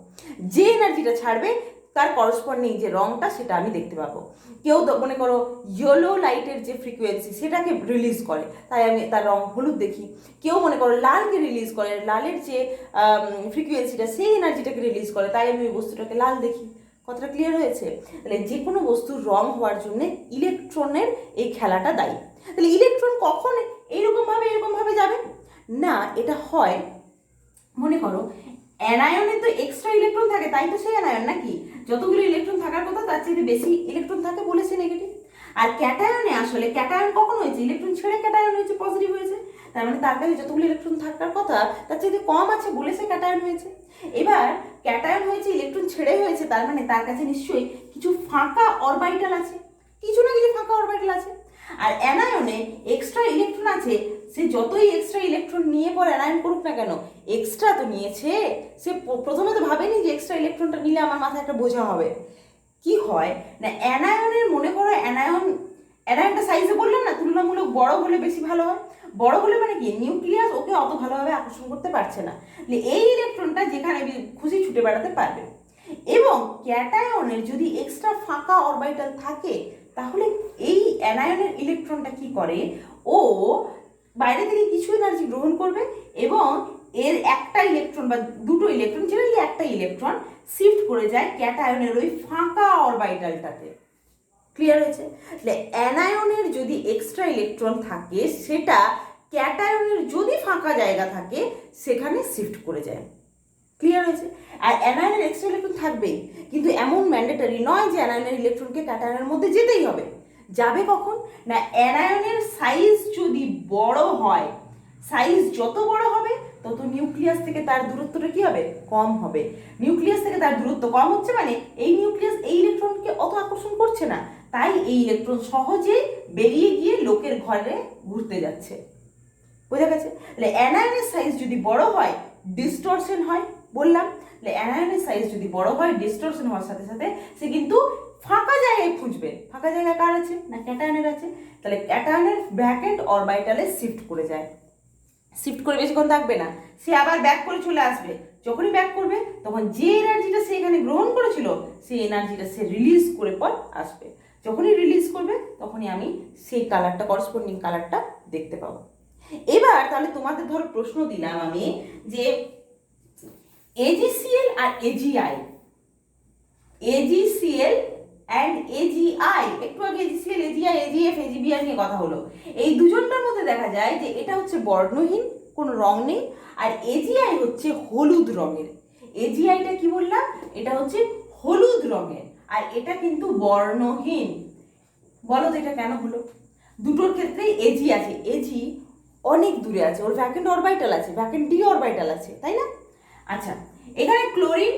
যে এনার্জিটা ছাড়বে তার করসপন্ডিং যে রংটা সেটা আমি দেখতে পাবো। কেউ মনে করো ইয়েলো লাইটের যে ফ্রিকোয়েন্সি সেটাকে রিলিজ করে, তাই আমি তার রং হলুদ দেখি। কেউ মনে করো লালকে রিলিজ করে, লালের যে ফ্রিকোয়েন্সিটা সেই এনার্জিটাকে রিলিজ করে, তাই আমি ওই বস্তুটাকে লাল দেখি। কথাটা ক্লিয়ার হয়েছে? তাহলে যে কোনো বস্তুর রং হওয়ার জন্য ইলেকট্রনের এই খেলাটা দায়ী। তাহলে ইলেকট্রন কখন এরকমভাবে যাবে না, এটা হয় মনে করো অ্যানায়নে তো এক্সট্রা ইলেকট্রন থাকে, তাই তো সেই অ্যানায়ন নাকি, যতগুলো ইলেকট্রন থাকার কথা তার চেয়ে বেশি ইলেকট্রন থাকে বলেছে নেগেটিভ। আর ক্যাটায়নে আসলে ক্যাটায়ন কখন হয়েছে, ইলেকট্রন ছেড়ে ক্যাটায়ন হয়েছে, পজিটিভ হয়েছে, তার মানে তার কাছে যতগুলো ইলেকট্রন থাকার কথা তার চেয়ে কম আছে বলেছে ক্যাটায়ন হয়েছে। এবার ক্যাটায়ন হয়েছে, ইলেকট্রন ছেড়ে হয়েছে, তার মানে তার কাছে নিশ্চয়ই কিছু ফাঁকা অরবাইটাল আছে, কিছু না কিছু ফাঁকা অরবাইটাল আছে। আর অ্যানায়নে এক্সট্রা ইলেকট্রন আছে, সে যতই এক্সট্রা ইলেকট্রন নিয়ে পর অ্যানায়ন করুক না কেন, এক্সট্রা তো নিয়েছে, সে প্রথমে তো ভাবেনি যে এক্সট্রা ইলেকট্রনটা নিলে আমার মাথায় একটা বোঝা হবে। কি হয় না, অ্যানায়নের মনে করো অ্যানায়নটা সাইজে বললাম না তুলনামূলক বড় হলে বেশি ভালো হয়। বড় হলে মানে কি, নিউক্লিয়াস ওকে অত ভালোভাবে আকর্ষণ করতে পারছে না, এই ইলেকট্রনটা যেখানে খুশি ছুটে বেড়াতে পারবে। এবং ক্যাটায়নের যদি এক্সট্রা ফাঁকা অরবাইটাল থাকে তাহলে এই অ্যানায়নের ইলেকট্রনটা কি করে, ও বাইরে থেকে কিছু এনার্জি গ্রহণ করবে এবং এর একটা ইলেকট্রন বা দুটো ইলেকট্রন, জেনারেলি একটা ইলেকট্রন শিফট করে যায় ক্যাটায়নের ওই ফাঁকা অরবাইটালটাতে। ক্লিয়ার হয়েছে? তাহলে অ্যানায়নের যদি এক্সট্রা ইলেকট্রন থাকে সেটা ক্যাটায়নের যদি ফাঁকা জায়গা থাকে সেখানে শিফট করে যায়। ক্লিয়ার হয়েছে? আর অ্যানায়নের এক্সট্রা ইলেকট্রন থাকবেই, কিন্তু এমন ম্যান্ডেটরি নয় যে অ্যানায়নের ইলেকট্রনকে ক্যাটায়নের মধ্যে যেতেই হবে। যাবে কখন না, অ্যানায়নের সাইজ যদি বড় হয়, সাইজ যত বড় হবে তত নিউক্লিয়াস থেকে তার দূরত্বটা কি হবে, কম হবে। নিউক্লিয়াস থেকে তার দূরত্ব কম হচ্ছে মানে এই নিউক্লিয়াস এই ইলেকট্রনকে অত আকর্ষণ করছে না, তাই এই ইলেকট্রন সহজেই বেরিয়ে গিয়ে লোকের ঘরে ঘুরতে যাচ্ছে। বোঝা গেছে? তাহলে অ্যানায়নের সাইজ যদি বড় হয় ডিস্টরশন হয়, বললাম। তাহলে অ্যানায়নের সাইজ যদি বড় হয় ডিস্টরশন হওয়ার সাথে সাথে সে কিন্তু ফাঁকা জায়গায় খুঁজবে। ফাঁকা জায়গা কার আছে না, ক্যাটায়নের আছে। তাহলে ক্যাটায়নের ভ্যাকেন্ট অরবাইটালে শিফট করে যায়, শিফট করে বেশিক্ষণ থাকবে না, সে আবার ব্যাক করে চলে আসবে। যখনই ব্যাক করবে তখন যে এনার্জিটা সে এখানে গ্রহণ করেছিল সেই এনার্জিটা সে রিলিজ করে পর আসবে। যখনই রিলিজ করবে তখনই আমি সেই কালারটা, করসপন্ডিং কালারটা দেখতে পাবো। এবার তাহলে তোমাদের ধরো প্রশ্ন দিলাম আমি যে AgCl আর AgI, AgCl অ্যান্ড AgI, একটু আগে AgCl, AgI, AgF, AgBr নিয়ে কথা হলো। এই দুজনটার মধ্যে দেখা যায় যে এটা হচ্ছে বর্ণহীন, কোনো রং নেই, আর AgI হচ্ছে হলুদ রঙের। AgIটা কি বললাম, এটা হচ্ছে হলুদ রঙের, আর এটা কিন্তু বর্ণহীন। বলো তো এটা কেন হলো? দুটোর ক্ষেত্রেই Ag আছে, Ag অনেক দূরে আছে, ওর ভ্যাকেন্ট অরবাইটাল আছে, ভ্যাকেন্ট ডি অরবাইটাল আছে, তাই না? আচ্ছা, এখানে chlorine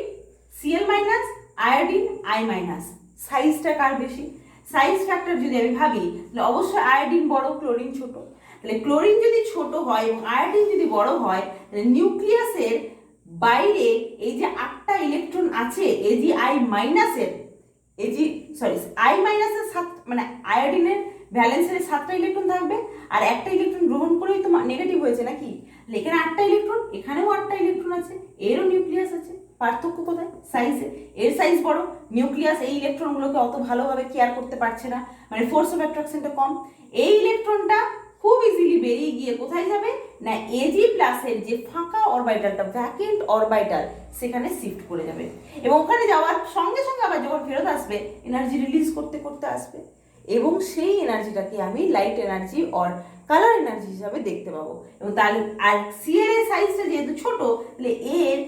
Cl minus, iodine I minus, সাইজটা কার বেশি? সাইজ ফ্যাক্টর যদি আমি ভাবি তাহলে অবশ্যই আয়োডিন বড়, ক্লোরিন ছোট। তাহলে ক্লোরিন যদি ছোট হয় এবং আয়োডিন যদি বড় হয় তাহলে নিউক্লিয়াসের বাইরে এই যে 8টা ইলেকট্রন আছে Agi মাইনাসের, I মাইনাসের 7, মানে আয়োডিনের ভ্যালেন্সের 7টা ইলেকট্রন থাকবে, আর একটা ইলেকট্রন গ্রহণ করেই তো নেগেটিভ হয়েছে নাকি। এখানে 8টা ইলেকট্রন, এখানেও 8টা ইলেকট্রন আছে, এরও নিউক্লিয়াস আছে। পার্থক্য কোথায়? সাইজে। এর সাইজ বড়, নিউক্লিয়াস এই ইলেকট্রনগুলোকে অত ভালোভাবে কেয়ার করতে পারছে না, মানে ফোর্স অফ অ্যাট্রাকশনটা কম। এই ইলেকট্রনটা খুব ইজিলি বেরিয়ে গিয়ে কোথায় যাবে না Ag প্লাসের যে ফাঁকা অরবিটালটা, ভ্যাকেন্ট অরবিটাল, সেখানে শিফট করে যাবে এবং ওখানে যাওয়ার সঙ্গে সঙ্গে আবার যখন ফেরত আসবে এনার্জি রিলিজ করতে করতে আসবে এবং সেই এনার্জিটাকে আমি light energy or colour energy হিসাবে দেখতে পাবো। এবং তাহলে আর সিএল এর সাইজটা যেহেতু ছোট, তাহলে এর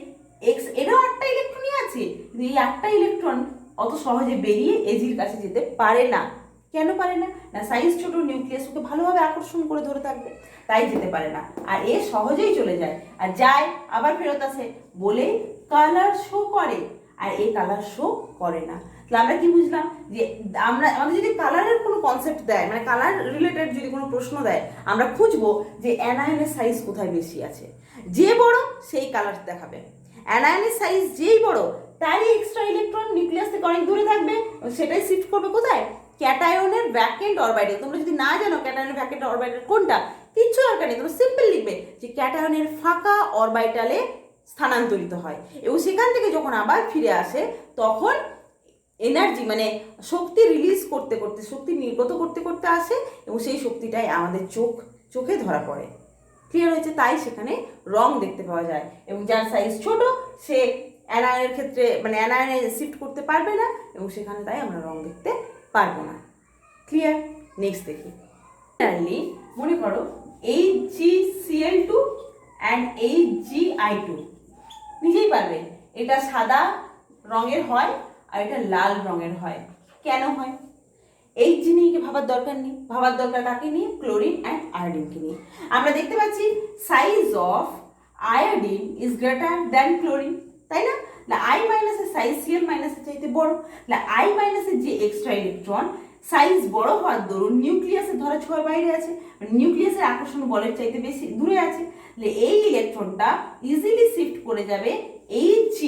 এরও 8টা ইলেকট্রনই আছে, কিন্তু এই 8টা ইলেকট্রন অত সহজে বেরিয়ে এজির কাছে যেতে পারে না। কেন পারে না? না সাইজ ছোট, নিউক্লিয়াস ওকে ভালোভাবে আকর্ষণ করে ধরে থাকবে, তাই যেতে পারে না। আর এ সহজেই চলে যায়, আর যায় আবার ফেরত আসে বলে কালার শো করে, আর এ কালার শো করে না। তাহলে আমরা কি বুঝলাম যে আমাদের যদি কালারের কোনো কনসেপ্ট দেয়, মানে কালার রিলেটেড যদি কোনো প্রশ্ন দেয়, আমরা খুঁজবো যে অ্যানায়নের সাইজ কোথায় বেশি আছে, যে বড় সেই কালার দেখাবে। অ্যানায়নের সাইজ যেই বড় তারই এক্সট্রা ইলেকট্রন নিউক্লিয়াস থেকে অনেক দূরে থাকবে, সেটাই শিফট করবে কোথায়? ক্যাটায়নের ভ্যাকেন্ট অরবিটাল। তোমরা যদি না জানো ক্যাটায়নের ভ্যাকেন্ট অরবিটাল কোনটা, কিচ্ছু দরকার নেই, তোমরা সিম্পল লিখবে যে ক্যাটায়নের ফাঁকা অরবিটালে স্থানান্তরিত হয় এবং সেখান থেকে যখন আবার ফিরে আসে তখন এনার্জি মানে শক্তি রিলিজ করতে করতে, শক্তি নির্গত করতে করতে আসে এবং সেই শক্তিটাই আমাদের চোখে ধরা পড়ে। ক্লিয়ার হয়েছে? তাই সেখানে রং দেখতে পাওয়া যায় এবং যার সাইজ ছোট সে অ্যানায়নের ক্ষেত্রে মানে অ্যানায়নে শিফট করতে পারবে না এবং সেখানে তাই আমরা রং দেখতে পারবো না। ক্লিয়ার? নেক্সট দেখি। জেনারেলি মনে করো HgCl2 অ্যান্ড HgI2, নিজেই পারবে এটা সাদা রঙের হয় আর এটা লাল রঙের হয়। কেন হয়? Hg নিয়ে ভাবার দরকার নেই, ভাবার দরকার কাকে নিয়ে? ক্লোরিন অ্যান্ড আয়োডিনকে নিয়ে। আমরা দেখতে পাচ্ছি size of iodine is greater than chlorine, তাই না? I মাইনাসের সাইজ Cl মাইনাসের চাইতে বড়। I মাইনাসের যে এক্সট্রা ইলেকট্রন সাইজ বড় হওয়ার দরুন নিউক্লিয়াসের ধরা ছোঁয়ার বাইরে আছে, মানে নিউক্লিয়াসের আকর্ষণ বলের চাইতে বেশি দূরে আছে। এই ইলেকট্রনটা ইজিলি শিফট করে যাবে Hg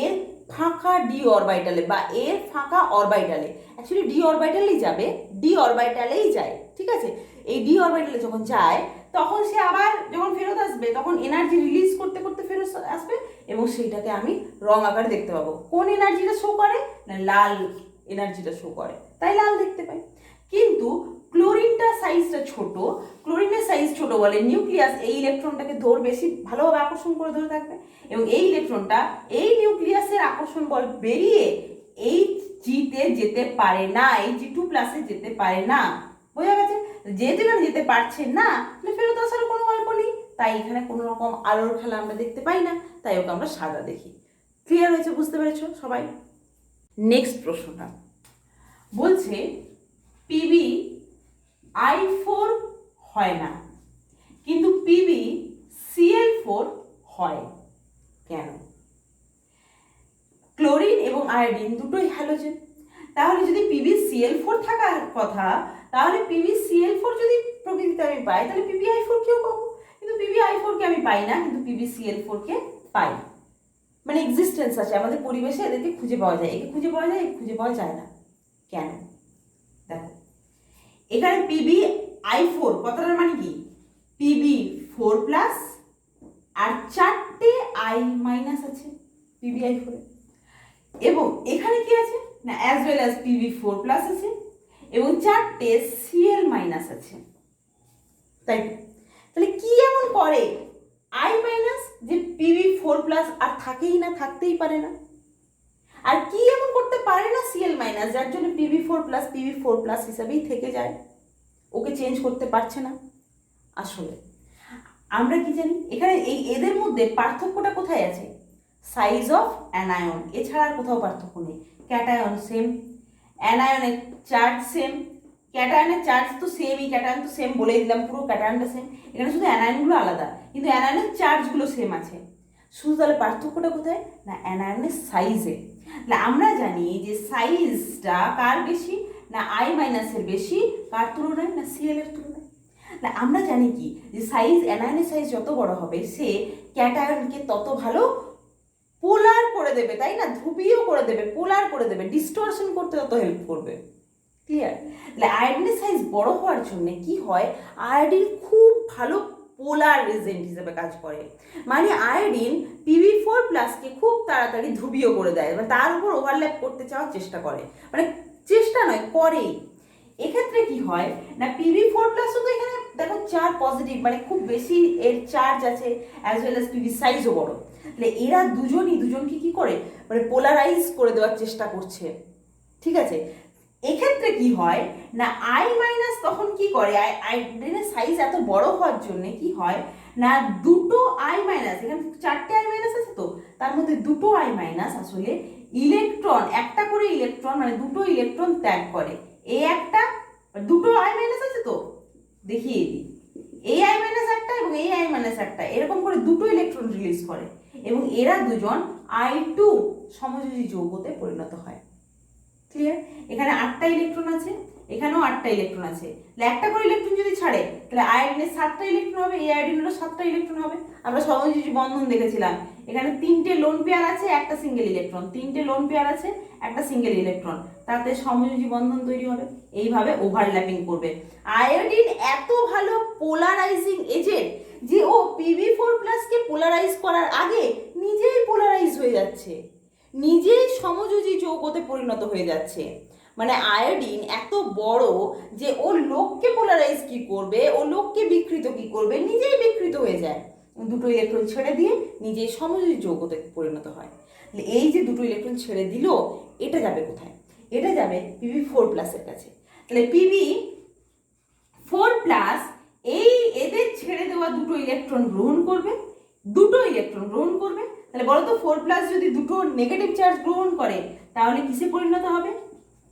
এর ফাঁকা ডি অরবিটালে বা এর ফাঁকা অরবিটালে। অ্যাকচুয়ালি ডি অরবিটালেই যাবে, ডি অরবিটালেই যায়, ঠিক আছে? এই ডি অরবিটালে যখন যায় তখন সে আবার যখন ফেরত আসবে তখন এনার্জি রিলিজ করতে করতে ফেরত আসবে এবং সেইটাকে আমি রং আকারে দেখতে পাবো। কোন এনার্জিটা শো করে? না লাল এনার্জিটা শো করে, তাই লাল দেখতে পাই। কিন্তু ক্লোরিনটা সাইজটা ছোট, ক্লোরিনের সাইজ ছোট বলে নিউক্লিয়াস এই ইলেকট্রনটাকে বেশি ভালোভাবে আকর্ষণ করে ধরে থাকবে এবং এই ইলেকট্রনটা এই নিউক্লিয়াসের আকর্ষণ বল বেরিয়ে Hg-তে যেতে পারে না, Hg2 প্লাসে যেতে পারে না। বোঝা গেছে? যেহেতু এখানে যেতে পারছে না, ফেরত আসার কোনো গল্প নেই, তাই এখানে কোনো রকম আলোর খেলা আমরা দেখতে পাই না, তাই ওকে আমরা সাদা দেখি। ক্লিয়ার হয়েছে? বুঝতে পেরেছো সবাই? নেক্সট প্রশ্নটা বলছে PbI4 হয় না কিন্তু PbCl4 হয়, কেন? ক্লোরিন এবং আয়োডিন দুটোই হ্যালোজেন, তাহলে যদি PbCl4 থাকার কথা, তাহলে PbCl4 যদি প্রকৃতিতে আমি পাই তাহলে PbI4 কেও পাবো, কিন্তু PbI4 কে আমি পাই না, কিন্তু PbCl4 কে পাই। মানে এক্সিস্টেন্স আছে আমাদের পরিবেশে, এদেরকে খুঁজে পাওয়া যায়, একে খুঁজে পাওয়া যায়, একে খুঁজে পাওয়া যায় না। কেন? দেখো এখানে PbI4 কথাটার মানে কি? Pb4 প্লাস আর 4টে I মাইনাস আছে PbI4 এবং এখানে কি আছে না as well as Pb4 plus আছে এবং 4টে Cl মাইনাস আছে, তাই? তাহলে কি এমন করে I মাইনাস যে Pb4 প্লাস আর থাকেই না, থাকতেই পারে না? আর কি এমন করতে পারে না Cl মাইনাস যার জন্য Pb4 প্লাস হিসাবেই থেকে যায়, ওকে চেঞ্জ করতে পারছে না? আসলে আমরা কি জানি এখানে এদের মধ্যে পার্থক্যটা কোথায় আছে? সাইজ অফ অ্যানায়ন, এছাড়া আর কোথাও পার্থক্য নেই। ক্যাটায়ন সেম, অ্যানায়নের চার্জ সেম, ক্যাটায়নের চার্জ তো সেমই, ক্যাটায়ন তো সেম বলেই দিলাম, পুরো ক্যাটায়নটা সেম। এখানে শুধু অ্যানায়নগুলো আলাদা, কিন্তু অ্যানায়নের চার্জগুলো সেম আছে। শুধু তাহলে পার্থক্যটা কোথায়? না অ্যানায়নের সাইজে। তাহলে আমরা জানি যে সাইজটা কার বেশি? না I মাইনাসের বেশি, কার তুলনায়? না Cl এর তুলনায়। না আমরা জানি কি যে সাইজ অ্যানায়নের সাইজ যত বড় হবে সে ক্যাটায়নকে তত ভালো পোলার করে দেবে, তাই না? ধ্রুবীয় করে দেবে, পোলার করে দেবে, ডিস্টরশন করতে তত হেল্প করবে। ক্লিয়ার? তাহলে আয়োডিনের সাইজ বড় হওয়ার জন্য কি হয়, আয়োডিন খুব ভালো পোলার এজেন্ট হিসেবে কাজ করে। মানে আয়োডিন PB4+কে খুব তাড়াতাড়ি ধ্রুবীয় করে দেয়, মানে তার উপর ওভারল্যাপ করতে চাওয়ার চেষ্টা করে, মানে চেষ্টা নয় করেই। এক্ষেত্রে কি হয় না PB4+ও তো এখানে দেখো চার পজিটিভ, মানে খুব বেশি এর চার্জ আছে, অ্যাজ ওয়েল অ্যাজ পিবি সাইজও বড়। তাহলে এরা দুজনকে কি করে, মানে পোলারাইজ করে দেওয়ার চেষ্টা করছে, ঠিক আছে। এক্ষেত্রে কি হয় না আই মাইনাস তখন কি করে, আয়োডিনের সাইজ এত বড় হওয়ার জন্য কি হয় না দুটো আই মাইনাস, এখানে চারটে আই মাইনাস আছে তো, তার মধ্যে দুটো আই মাইনাস আসলে ইলেকট্রন, একটা করে ইলেকট্রন, মানে দুটো ইলেকট্রন ত্যাগ করে। এই একটা, দুটো আই মাইনাস আছে তো, দেখিয়ে দিই, এই আই মাইনাস একটা এবং এই আই মাইনাস একটা, এরকম করে দুটো ইলেকট্রন রিলিজ করে এবং এরা দুজন I2 সমযোজী যৌগতে পরিণত হয়। ক্লিয়ার? এখানে 8টা ইলেকট্রন আছে, এখানেও 8টা ইলেকট্রন আছে, তাহলে একটা করে ইলেকট্রন যদি ছাড়ে তাহলে আয়োডিনের 7টা ইলেকট্রন হবে, এই আয়োডিনেরও 7টা ইলেকট্রন হবে। আমরা সমযোজী বন্ধন দেখেছিলাম, এখানে 3টে লোন পেয়ার আছে, একটা সিঙ্গেল ইলেকট্রন, 3টে লোন পেয়ার আছে, একটা সিঙ্গেল ইলেকট্রন, তাতে সমযোজী বন্ধন তৈরি হবে। এইভাবে ওভারল্যাপিং করবে। আয়োডিন এত ভালো পোলারাইজিং এজেন্ট যে ও PB4+কে পোলারাইজ করার আগে নিজেই পোলারাইজ হয়ে যাচ্ছে, নিজেই সমযোজী যৌগতে পরিণত হয়ে যাচ্ছে। মানে আয়োডিন এত বড় যে ও লোককে পোলারাইজ কি করবে, ও লোককে বিকৃত কি করবে, নিজেই বিকৃত হয়ে যায়, দুটো ইলেকট্রন ছেড়ে দিয়ে নিজেই সমযোজী যৌগতে পরিণত হয়। এই যে দুটো ইলেকট্রন ছেড়ে দিল, এটা যাবে কোথায়, এটা যাবে PB4+ এর কাছে। তাহলে PB4+ এই এদের ছেড়ে দেওয়া দুটো ইলেকট্রন গ্রহণ করবে, দুটো ইলেকট্রন গ্রহণ করবে। তাহলে বলো তো 4+ যদি দুটো নেগেটিভ চার্জ গ্রহণ করে তাহলে কিসে পরিণত হবে,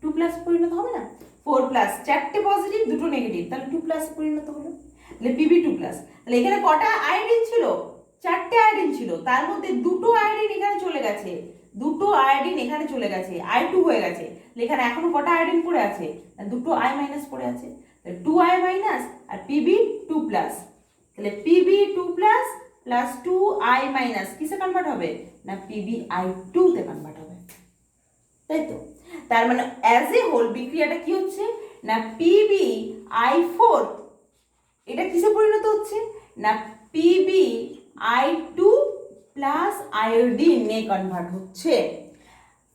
2+ পরিণত হবে না। 4+, চারটে পজিটিভ দুটো নেগেটিভ, তাহলে 2+ পরিণত হলো, তাহলে PB2+। তাহলে এখানে কটা আয়োডিন ছিল, চারটে আয়োডিন ছিল, তার মধ্যে দুটো আয়োডিন এখানে চলে গেছে, দুটো আয়োডিন এখানে চলে গেছে, I2 হয়ে গেছে। এখানে এখনো কটা আয়োডিন পড়ে আছে, দুটো I মাইনাস পড়ে আছে, 2I মাইনাস আর PB2+। তাহলে PB2+ প্লাস 2I মাইনাস কিসে কনভার্ট হবে না PbI2 তে কনভার্ট হবে, তাই তো। তার মানে অ্যাজ এ হোল বিক্রিয়াটা কি হচ্ছে না PbI4 এটা কিসে পরিণত হচ্ছে না PbI2 প্লাস আয়োডিনে কনভার্ট হচ্ছে।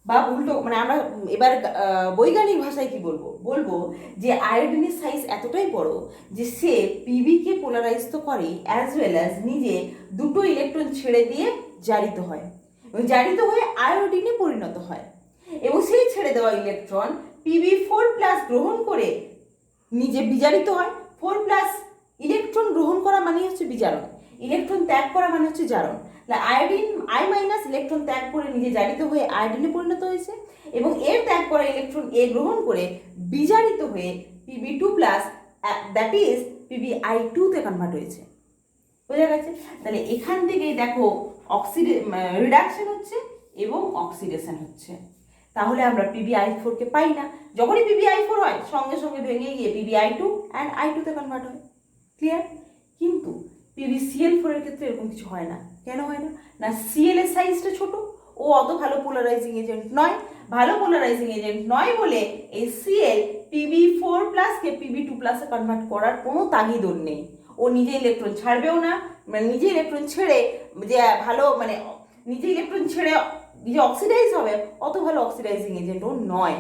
বা উল্টো, মানে আমরা এবার বৈজ্ঞানিক ভাষায় কি বলবো যে আয়োডিনের সাইজ এতটাই বড় যে সে পিবিকে পোলারাইজ তো করে, অ্যাজ ওয়েল অ্যাজ নিজে দুটো ইলেকট্রন ছেড়ে দিয়ে জারিত হয় এবং জারিত হয়ে আয়োডিনে পরিণত হয় এবং সেই ছেড়ে দেওয়া ইলেকট্রন PB4+ গ্রহণ করে নিজে বিজারিত হয়। 4+ ইলেকট্রন গ্রহণ করা মানে হচ্ছে বিজারণ, ইলেকট্রন ত্যাগ করা মানে হচ্ছে জারণ। আয়োডিন I মাইনাস ইলেকট্রন ত্যাগ করে নিজে জারিত হয়ে আয়োডিনে পরিণত হয়েছে এবং এর ত্যাগ করা ইলেকট্রন এ গ্রহণ করে বিজারিত হয়ে PB2+ দ্যাট ইজ PbI2 তে কনভার্ট হয়েছে। বোঝা গেছে? তাহলে এখান থেকেই দেখো রিডাকশন হচ্ছে এবং অক্সিডেশন হচ্ছে। তাহলে আমরা PbI4 কে পাই না। যখনই PbI4 হয় সঙ্গে সঙ্গে ভেঙে গিয়ে PbI2 অ্যান্ড I2 তে কনভার্ট হয়। ক্লিয়ার? কিন্তু PbCl4 এর ক্ষেত্রে এরকম কিছু হয় না। কেন হয় না? না Cl এর সাইজটা ছোট, ও অত ভালো পোলারাইজিং এজেন্ট নয়। ভালো পোলারাইজিং এজেন্ট নয় বলে এই Cl Pb4+ কে PB2+ এ কনভার্ট করার কোনো তাগিদ ওর নেই। ও নিজে ইলেকট্রন ছাড়বেও না, মানে নিজে ইলেকট্রন ছেড়ে যে ভালো, মানে নিজে ইলেকট্রন ছেড়ে নিজে অক্সিডাইজ হবে, অত ভালো অক্সিডাইজিং এজেন্ট ও নয়,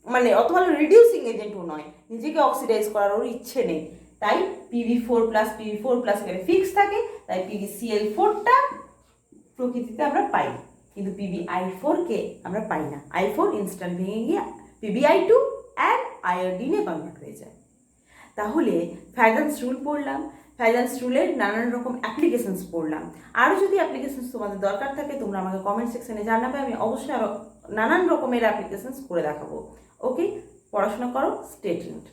মানে অত ভালো রিডিউসিং এজেন্ট ও নয়, নিজেকে অক্সিডাইজ করার ওর ইচ্ছে নেই। তাই PB4+ এখানে ফিক্স থাকে, তাই PbCl4টা প্রকৃতিতে আমরা পাই, কিন্তু PbI4 কে আমরা পাই না। I4 ইনস্ট্যান্ট ভেঙে গিয়ে PbI2 অ্যান্ড আয়োডিনে কনভার্ট হয়ে যায়। তাহলে ফ্যাজান্স রুল পড়লাম, ফ্যাজান্স রুলের নানান রকম অ্যাপ্লিকেশনস পড়লাম। আরও যদি অ্যাপ্লিকেশনস তোমাদের দরকার থাকে তোমরা আমাকে কমেন্ট সেকশনে জানাবে, আমি অবশ্যই আরও নানান রকমের অ্যাপ্লিকেশনস করে দেখাবো। ওকে, পড়াশোনা করো, স্টে টিউনড।